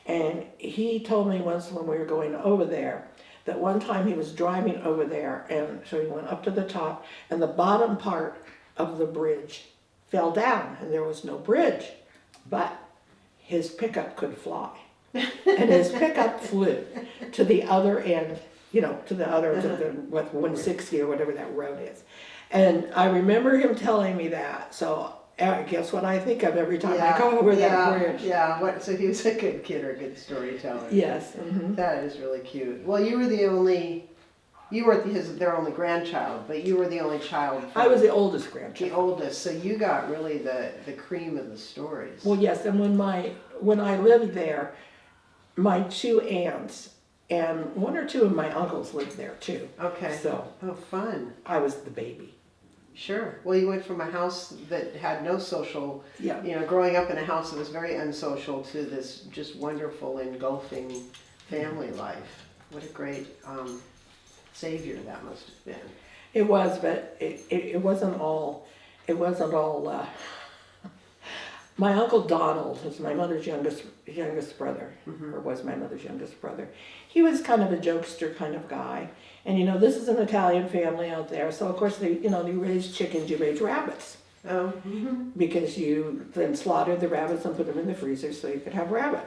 and he told me once when we were going over there that one time he was driving over there, and so he went up to the top, and the bottom part of the bridge fell down, and there was no bridge, but his pickup could fly, and his pickup flew to the other end, to the 160 or whatever that road is. And I remember him telling me that, so guess what I think of every time I go over that bridge. Yeah, so he was a good kid or a good storyteller. Yes. That is really cute. Well, you were their only grandchild, but you were the only child. I was the oldest grandchild. The oldest, so you got really the cream of the stories. Well, yes, and when I lived there, my two aunts and one or two of my uncles lived there too. Okay. So. Oh, fun. I was the baby. Sure. Well, you went from a house that had no social, Yeah. Growing up in a house that was very unsocial to this just wonderful, engulfing family life. What a great savior that must have been. It was, but it wasn't all. My uncle Donald was my mother's youngest brother, or was my mother's youngest brother. He was kind of a jokester kind of guy. And this is an Italian family out there, so of course they raise chickens, you raise rabbits. Oh. Because you then slaughtered the rabbits and put them in the freezer so you could have rabbit.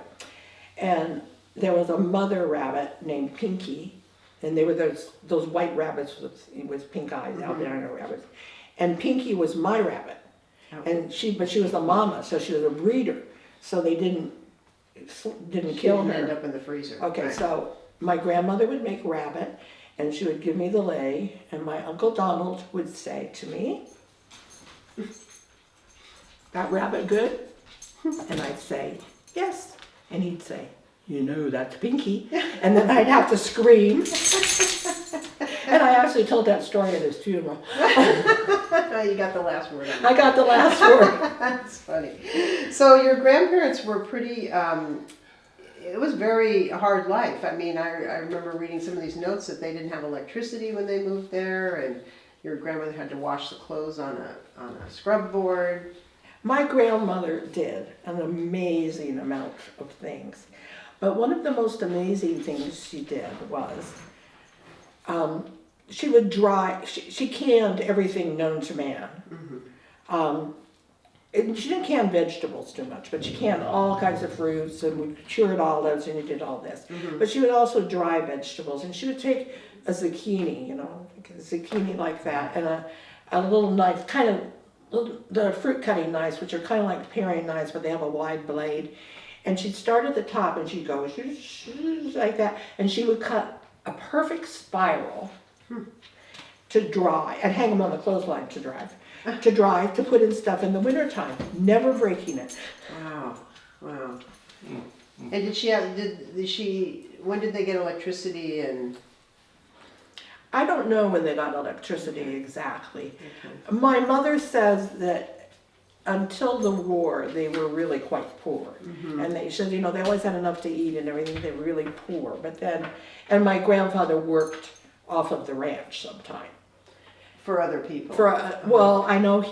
And there was a mother rabbit named Pinky, and they were those white rabbits with pink eyes, albino rabbits. And Pinky was my rabbit. And she was the mama, so she was a breeder. So they didn't kill her. End up in the freezer. Okay, Right. so my grandmother would make rabbit, and she would give me the lay, and my Uncle Donald would say to me, "That rabbit good?" And I'd say, "Yes." And he'd say, "That's Pinky." And then I'd have to scream. And I actually told that story at his funeral. You got the last word on that. I got the last word. That's funny. So your grandparents were pretty, it was very hard life. I mean, I remember reading some of these notes that they didn't have electricity when they moved there, and your grandmother had to wash the clothes on a scrub board. My grandmother did an amazing amount of things. But one of the most amazing things she did was she would she canned everything known to man. And she didn't can vegetables too much, but she canned all kinds of fruits and cured olives, and did all this. But she would also dry vegetables, and she would take a zucchini, a zucchini like that, and a little knife, kind of the fruit cutting knives, which are kind of like paring knives, but they have a wide blade. And she'd start at the top, and she'd go like that, and she would cut a perfect spiral to dry, and hang them on the clothesline to dry, to put in stuff in the wintertime, never breaking it. Wow, wow. And when did they get electricity and? I don't know when they got electricity exactly. Okay. My mother says that until the war, they were really quite poor. And they said, they always had enough to eat and everything, they were really poor. But then, and my grandfather worked off of the ranch sometime. For other people? Well, I know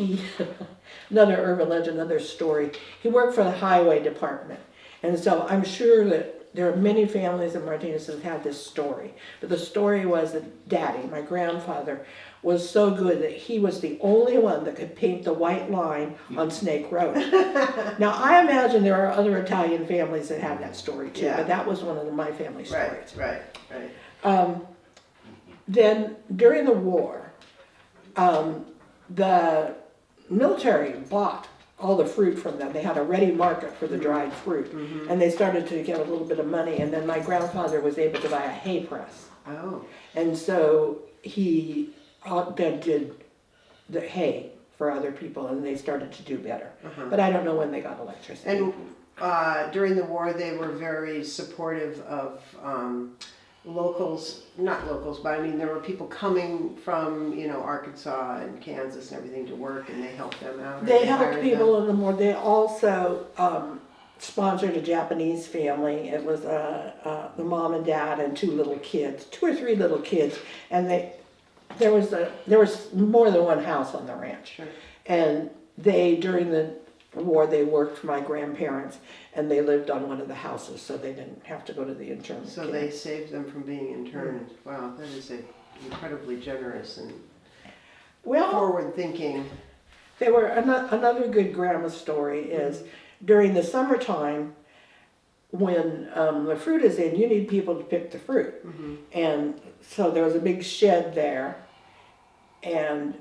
another urban legend, another story, he worked for the highway department. And so I'm sure that there are many families in Martinez that have this story. But the story was that Daddy, my grandfather, was so good that he was the only one that could paint the white line on Snake Road. Now, I imagine there are other Italian families that have that story too, Yeah. but that was one of my family stories. Right. Then, during the war, the military bought all the fruit from them. They had a ready market for the dried fruit. And they started to get a little bit of money, and then my grandfather was able to buy a hay press. Oh. And so he then did the hay for other people, and they started to do better. But I don't know when they got electricity. And during the war, they were very supportive of locals, not locals, but I mean, there were people coming from, Arkansas and Kansas and everything to work, and they helped them out. They helped people in the war. They also sponsored a Japanese family. It was the mom and dad and two or three little kids, and there was more than one house on the ranch. Sure. And during the war, they worked for my grandparents, and they lived on one of the houses, so they didn't have to go to the internment So camp. they saved them from being interned. Wow, that is incredibly generous and forward-thinking. They were another good grandma story is during the summertime when the fruit is in, you need people to pick the fruit. And so there was a big shed there, and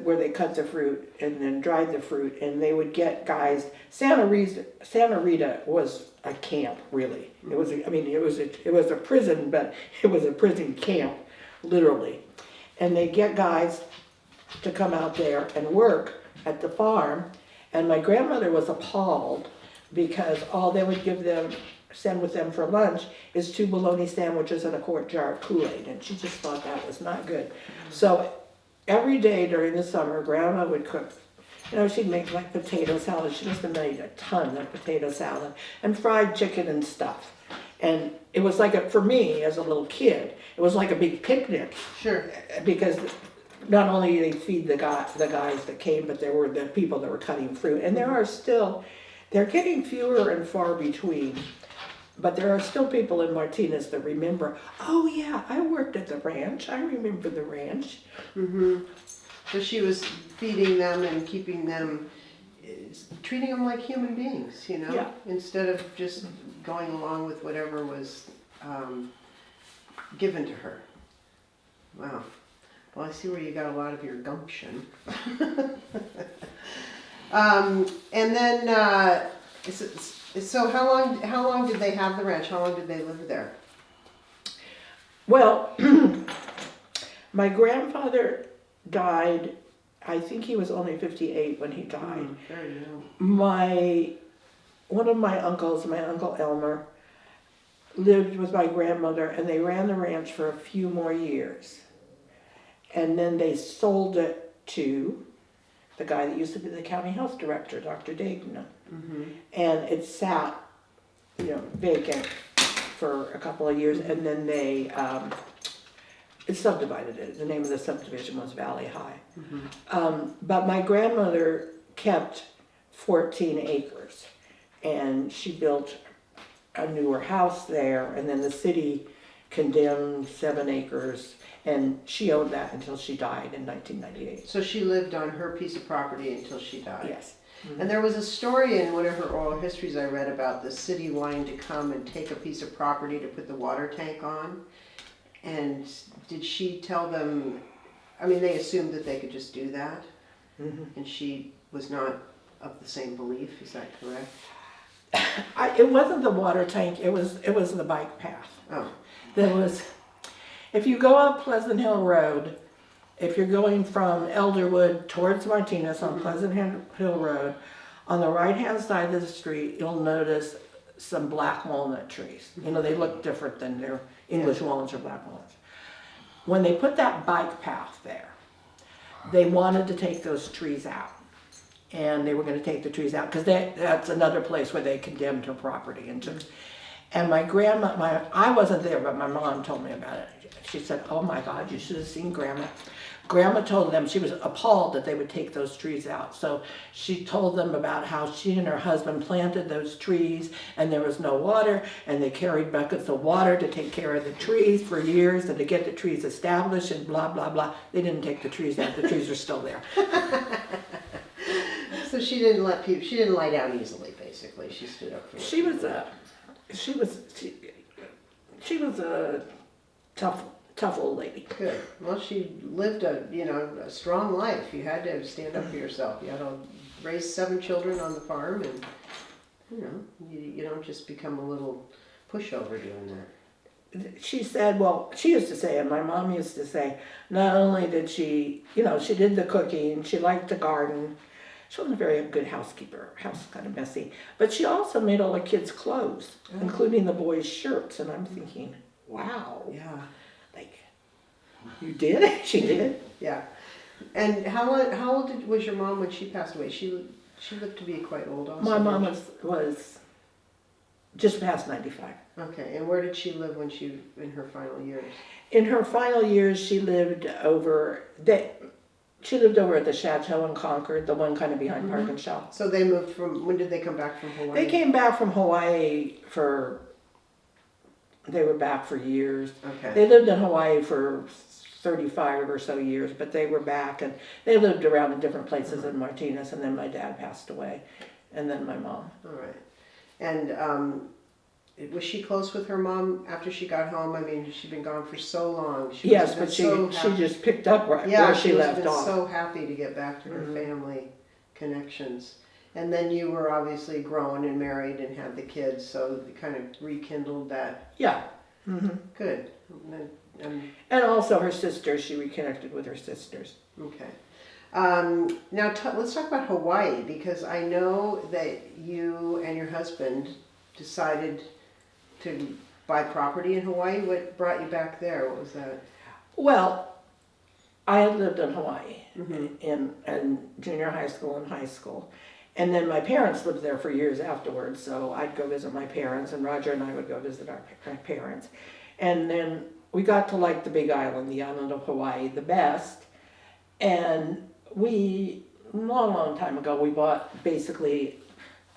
where they cut the fruit and then dried the fruit, and they would get guys. Santa Rita was a camp, really. It was a prison, but it was a prison camp, literally. And they get guys to come out there and work at the farm, and my grandmother was appalled because all they would send with them for lunch is 2 bologna sandwiches and a quart jar of Kool-Aid, and she just thought that was not good. So every day during the summer, Grandma would cook. She'd make like potato salad. She must have made a ton of potato salad and fried chicken and stuff. And it was like for me as a little kid, it was like a big picnic. Sure. Because not only did they feed the guys that came, but there were the people that were cutting fruit. And they're getting fewer and far between. But there are still people in Martinez that remember, oh yeah, I worked at the ranch. I remember the ranch. So she was feeding them and keeping them, treating them like human beings, Yeah. instead of just going along with whatever was given to her. Wow. Well, I see where you got a lot of your gumption. And then, so how long did they have the ranch? How long did they live there? Well, my grandfather died, I think he was only 58 when he died. Very young. One of my uncles, my Uncle Elmer, lived with my grandmother, and they ran the ranch for a few more years. And then they sold it to the guy that used to be the county health director, Dr. Dagnan. And it sat, vacant for a couple of years, and then they subdivided it. The name of the subdivision was Valley High. But my grandmother kept 14 acres, and she built a newer house there, and then the city condemned 7 acres, and she owned that until she died in 1998. So she lived on her piece of property until she died? Yes. And there was a story in one of her oral histories I read about the city wanting to come and take a piece of property to put the water tank on. And did she tell them, they assumed that they could just do that? And she was not of the same belief, is that correct? It wasn't the water tank, it was the bike path. Oh. If you go up Pleasant Hill Road, if you're going from Elderwood towards Martinez on Pleasant Hill Road, on the right-hand side of the street, you'll notice some black walnut trees. You know, they look different than their English walnuts or black walnuts. When they put that bike path there, they wanted to take those trees out. And they were going to take the trees out because that's another place where they condemned her property. And my grandma, I wasn't there, but my mom told me about it. She said, "Oh my God, you should have seen Grandma." Grandma told them she was appalled that they would take those trees out. So she told them about how she and her husband planted those trees and there was no water, and they carried buckets of water to take care of the trees for years and to get the trees established and blah, blah, blah. They didn't take the trees out. The trees are still there. So she didn't lie down easily, basically. She stood up for She was a tough old lady. Good. Well, she lived a strong life. You had to stand up for yourself. You had to raise 7 children on the farm, and you don't just become a little pushover doing that. She said, well, she used to say, and my mom used to say, not only did she, she did the cooking, she liked to garden. She wasn't a very good housekeeper. Her house was kind of messy. But she also made all the kids' clothes, including the boys' shirts. And I'm thinking, wow. Yeah. Like, you did? She did? Yeah. And how old was your mom when she passed away? She looked to be quite old also. My mom was just past 95. Okay. And where did she live in her final years? In her final years, she lived over at the Chateau in Concord, the one kind of behind Park and Shop. So they moved when did they come back from Hawaii? They came back from Hawaii they were back for years. Okay. They lived in Hawaii for 35 or so years, but they were back, and they lived around in different places in Martinez, and then my dad passed away, and then my mom. All right. And was she close with her mom after she got home? I mean, she'd been gone for so long. Yes, but she just picked up where she left off. She was so happy to get back to her family connections. And then you were obviously grown and married and had the kids, so it kind of rekindled that. Yeah. Mm-hmm. Good. And also her sisters, she reconnected with her sisters. Okay. Now let's talk about Hawaii, because I know that you and your husband decided to buy property in Hawaii. What brought you back there? What was that? Well, I had lived in Hawaii in junior high school and high school. And then my parents lived there for years afterwards, so I'd go visit my parents, and Roger and I would go visit our parents. And then we got to like the Big Island, the island of Hawaii, the best. And long time ago, we bought basically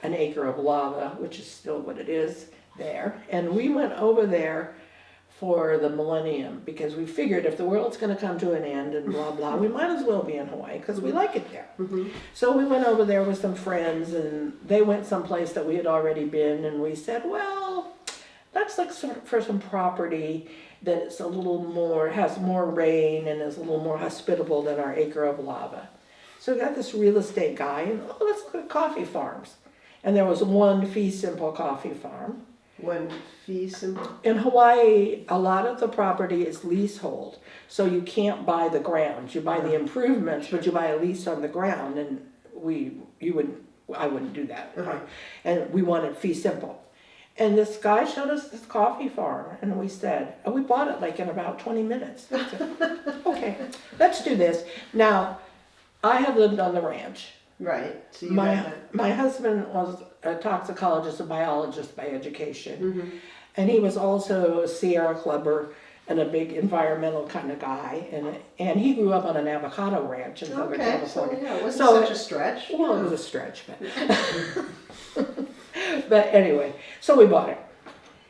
an acre of lava, which is still what it is there. And we went over there for the millennium, because we figured if the world's going to come to an end and blah, blah, we might as well be in Hawaii because we like it there. So we went over there with some friends, and they went someplace that we had already been, and we said, well, let's look for some property that's a little more, has more rain and is a little more hospitable than our acre of lava. So we got this real estate guy, and let's look at coffee farms. And there was one fee simple coffee farm. One fee simple? In Hawaii, a lot of the property is leasehold, so you can't buy the ground. You buy the improvements, but you buy a lease on the ground, and I wouldn't do that. And we wanted fee simple. And this guy showed us this coffee farm, and we said, and we bought it like in about 20 minutes. Said, okay, let's do this. Now, I had lived on the ranch. Right. So my husband was a toxicologist, a biologist by education, and he was also a Sierra Clubber and a big environmental kind of guy, and he grew up on an avocado ranch in Southern California. So yeah, it wasn't such a stretch. Well, it was a stretch, but anyway, so we bought it.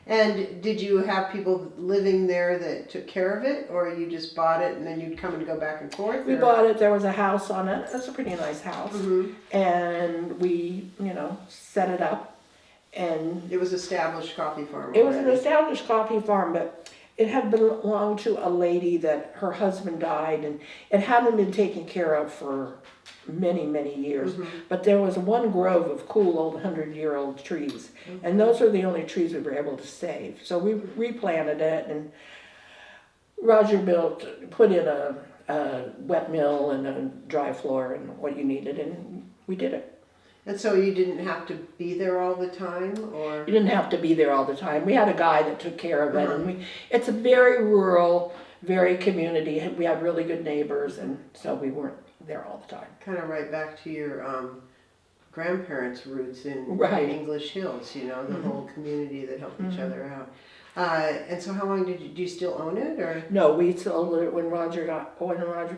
And did you have people living there that took care of it, or you just bought it and then you'd come and go back and forth? We bought it. There was a house on it. It's a pretty nice house, and we, set it up. And it was established coffee farm. It was an established coffee farm, but it had belonged to a lady that her husband died, and it hadn't been taken care of for many, many years. But there was one grove of cool old 100-year-old trees, and those are the only trees we were able to save. So we replanted it, and Roger put in a wet mill and a dry floor and what you needed, and we did it. And so you didn't have to be there all the time, or? You didn't have to be there all the time. We had a guy that took care of it, Uh-huh. and it's a very rural, very community. We had really good neighbors, and so we weren't there all the time. Kind of right back to your grandparents' roots in Right. English Hills, you know, the Mhm. whole community that helped each Mhm. other out. And so how long do you still own it, or? No, we sold it when Roger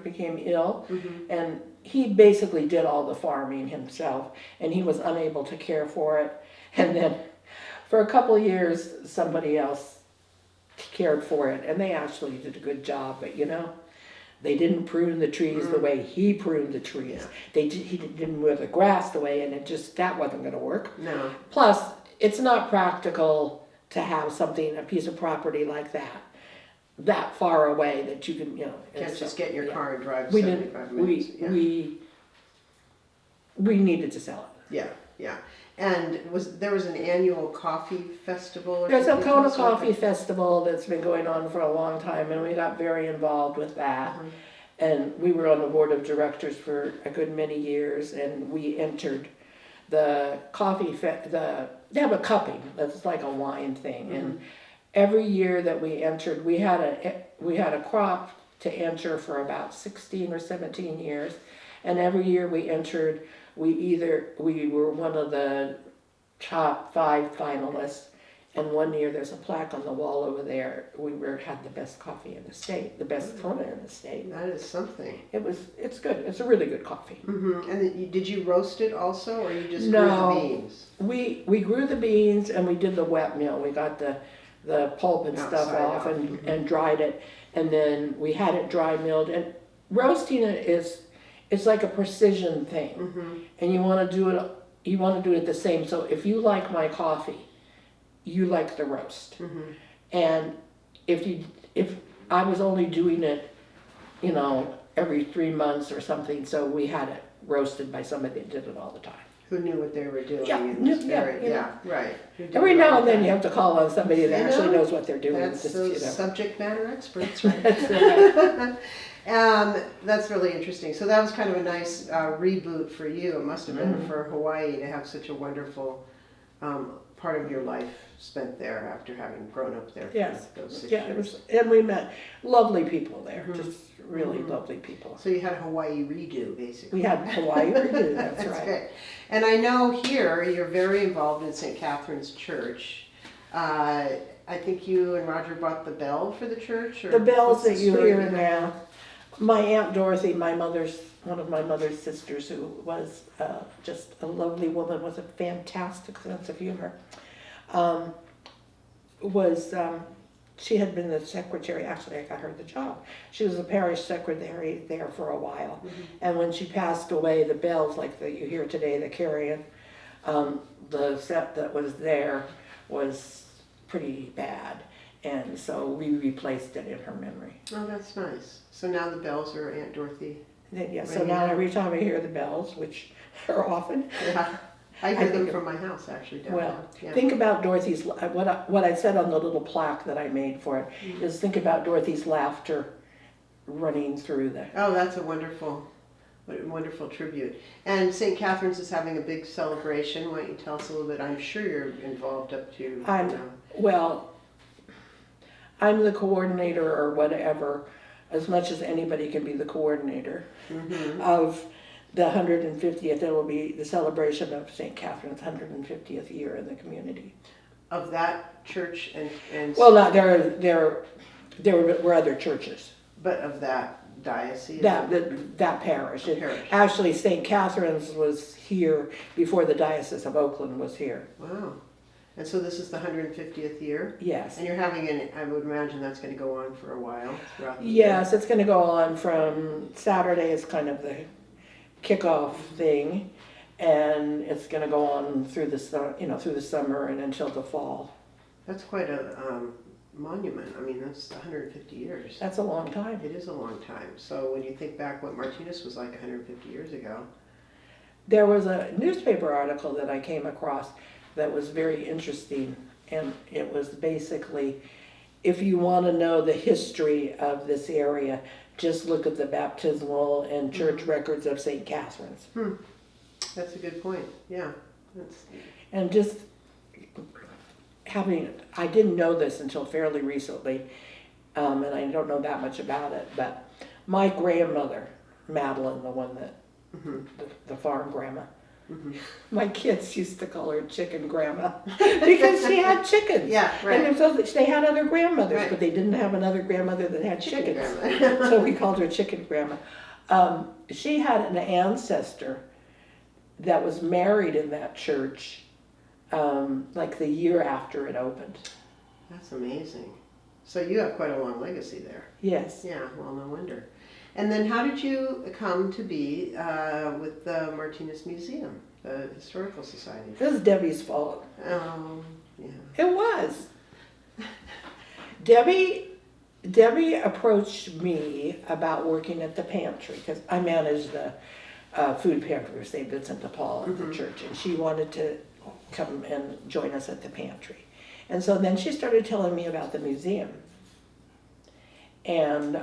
became ill, Mhm. and he basically did all the farming himself, and he was unable to care for it. And then for a couple of years, somebody else cared for it, and they actually did a good job. But they didn't prune the trees the way he pruned the trees. He didn't mow the grass the way, and that wasn't going to work. No. Plus, it's not practical to have a piece of property like that far away that you can, Can't just get in your car and drive We 75 didn't, minutes. we needed to sell it. Yeah. And there was an annual coffee festival or There's a something? Kona Coffee Festival that's been going on for a long time, and we got very involved with that. Uh-huh. And we were on the board of directors for a good many years, and we entered the they have a cupping, that's like a wine thing. And every year that we entered, we had a crop to enter for about 16 or 17 years. And every year we entered, we were one of the top 5 finalists. And one year, there's a plaque on the wall over there, had the best coffee in the state, the best Kona in the state. That is something. It's good, it's a really good coffee. Mm-hmm. And did you roast it also, or you just No. grew the beans? We grew the beans, and we did the wet mill. We got the pulp and stuff Outside off out. and dried it, and then we had it dry milled. And roasting it it's like a precision thing, Mm-hmm. and you want to do it the same. So if you like my coffee, you like the roast. Mm-hmm. And if I was only doing it, every 3 months or something, so we had it roasted by somebody that did it all the time. Who knew what they were doing? Yeah, and was yeah, very- right. Who did Every it now all and the then you time. have to call on somebody that You actually know, knows what they're doing. That's Just, those subject matter experts, right? That's right. That's really interesting. So that was kind of a nice reboot for you. It must have been Mhm. for Hawaii to have such a wonderful part of your life spent there after having grown up there Yes. for those 6 Yeah, years. and we met lovely people there, Mhm. just really Mhm. lovely people. So you had Hawaii redo, basically. We had Hawaii redo, that's That's right. great. And I know here you're very involved in St. Catherine's Church. I think you and Roger bought the bell for the church? Or The bells what's the that you story hear behind now, my Aunt Dorothy, one of my mother's sisters, who was just a lovely woman with a fantastic sense of humor, she had been the secretary. Actually, I got her the job. She was the parish secretary there for a while. Mhm. And when she passed away, the bells like that you hear today, the carrion, the set that was there was pretty bad. And so we replaced it in her memory. Oh, that's nice. So now the bells are Aunt Dorothy. So now every time I hear the bells, which are often, Yeah, I I hear them think from my house actually down well, there. Yeah. think about Dorothy's, what I said on the little plaque that I made for it, is think about Dorothy's laughter running through the, Oh, that's a wonderful tribute. And St. Catherine's is having a big celebration. Why don't you tell us a little bit? I'm sure you're involved up to. well, I'm the coordinator or whatever, as much as anybody can be the coordinator Mm-hmm. of the 150th. It will be the celebration of St. Catherine's 150th year in the community. Of that church and Well, not there were other churches. but of that diocese. That parish. Parish. Actually, St. Catherine's was here before the Diocese of Oakland was here. Wow. And so this is the 150th year? Yes. And you're having I would imagine that's going to go on for a while throughout the Yes, it's going to go on from Saturday is kind of the kickoff thing, and it's going to go on through the summer and until the fall. That's quite a monument. I mean, that's 150 years. That's a long time. It is a long time. So when you think back what Martinez was like 150 years ago. There was a newspaper article that I came across that was very interesting, and it was basically, if you want to know the history of this area, just look at the baptismal and church records of St. Catherine's. That's a good point. Yeah. That's, And just I didn't know this until fairly recently, and I don't know that much about it, but my grandmother, Madeline, the one that, the farm grandma, my kids used to call her chicken grandma because she had chickens. Yeah, right. And so they had other grandmothers, Right. but they didn't have another grandmother that had Chicken chickens. grandma. So we called her chicken grandma. She had an ancestor that was married in that church like the year after it opened. That's amazing. So you have quite a long legacy there. Yes. Yeah, well, no wonder. And then how did you come to be with the Martinez Museum, the Historical Society? It was Debbie's fault. Oh, yeah. It was. Debbie approached me about working at the pantry because I managed the food pantry for St. Vincent de Paul at the church, and she wanted to come and join us at the pantry. And so then she started telling me about the museum. And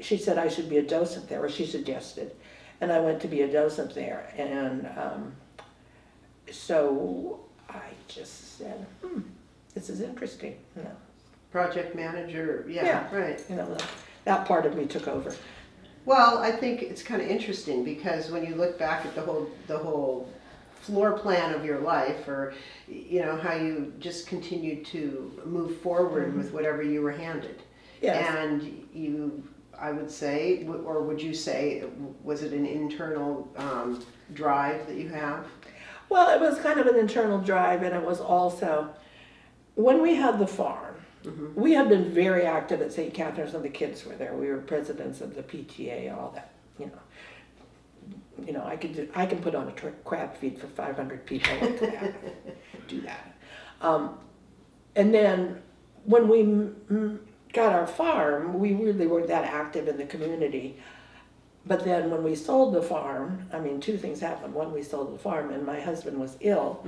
she said I should be a docent there, or she suggested. And I went to be a docent there. And so I just said, this is interesting. You know. Project manager, yeah, right. You know, that part of me took over. Well, I think it's kind of interesting because when you look back at the whole floor plan of your life, or you know how you just continued to move forward with whatever you were handed. Yes. And you, I would say, or would you say, was it an internal drive that you have? Well, it was kind of an internal drive, and it was also when we had the farm. We had been very active at St. Catherine's, and the kids were there. We were presidents of the PTA, all that. You know, I can put on a crab feed for 500 people. Do that. And then when we got our farm, we really weren't that active in the community. But then when we sold the farm, I mean, two things happened. One, we sold the farm, and my husband was ill,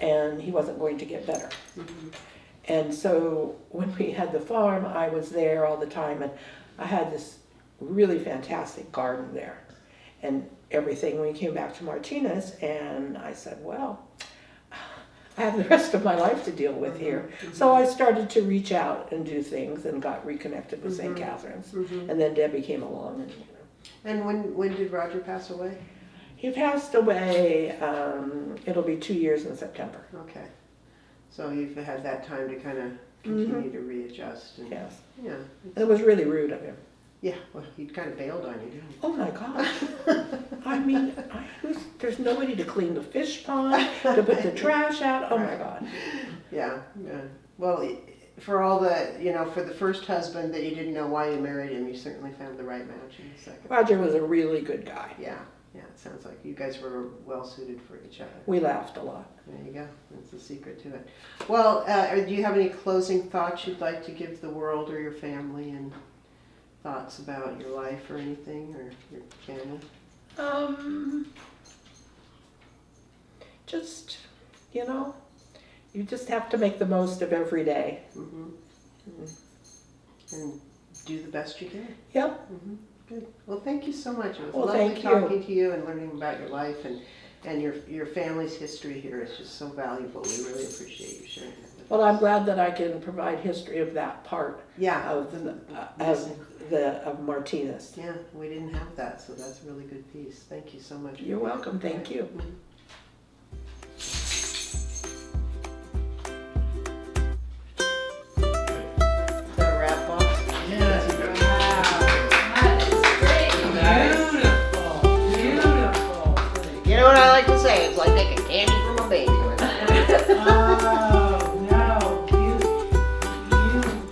and he wasn't going to get better. And so when we had the farm, I was there all the time, and I had this really fantastic garden there and everything. We came back to Martinez, and I said, well, I have the rest of my life to deal with here. So I started to reach out and do things and got reconnected with St. Catherine's. And then Debbie came along. And, And when did Roger pass away? He passed away, it'll be 2 years in September. Okay. So you've had that time to kind of continue to readjust. And, Yes. Yeah. It was really rude of him. Yeah, well, he kind of bailed on you, didn't he? Oh my gosh. I mean, there's nobody to clean the fish pond, to put the trash out. Oh my God. Yeah, yeah. Well, for all the, for the first husband that you didn't know why you married him, you certainly found the right match in the second. Roger was a really good guy. Yeah, yeah. It sounds like you guys were well suited for each other. We laughed a lot. There you go. That's the secret to it. Well, do you have any closing thoughts you'd like to give the world or your family, and thoughts about your life or anything, or your family? Just, you just have to make the most of every day. And do the best you can. Yep. Good. Well, thank you so much. It was Well, lovely thank you. talking to you and learning about your life and your family's history here. It's just so valuable. We really appreciate you sharing it with us. Well, I'm glad that I can provide history of that part Yeah, of Martinez. yeah, we didn't have that, so that's a really good piece. Thank you so much. You're welcome. Thank you. Is that a wrap box? Yes. That is great, you guys. Beautiful. You know what I like to say? It's like making candy from a baby. Oh, no. You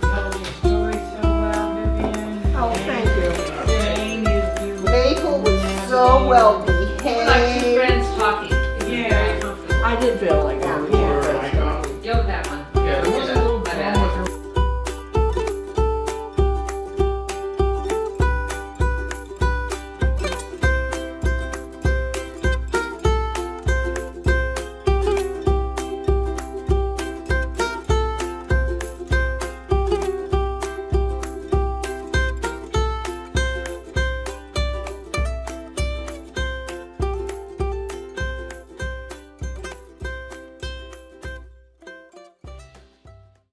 tell the story so well, Vivian. Oh, thank you. Jane, you do. Maple was so well Like two behaved. friends talking. Yeah. I did feel like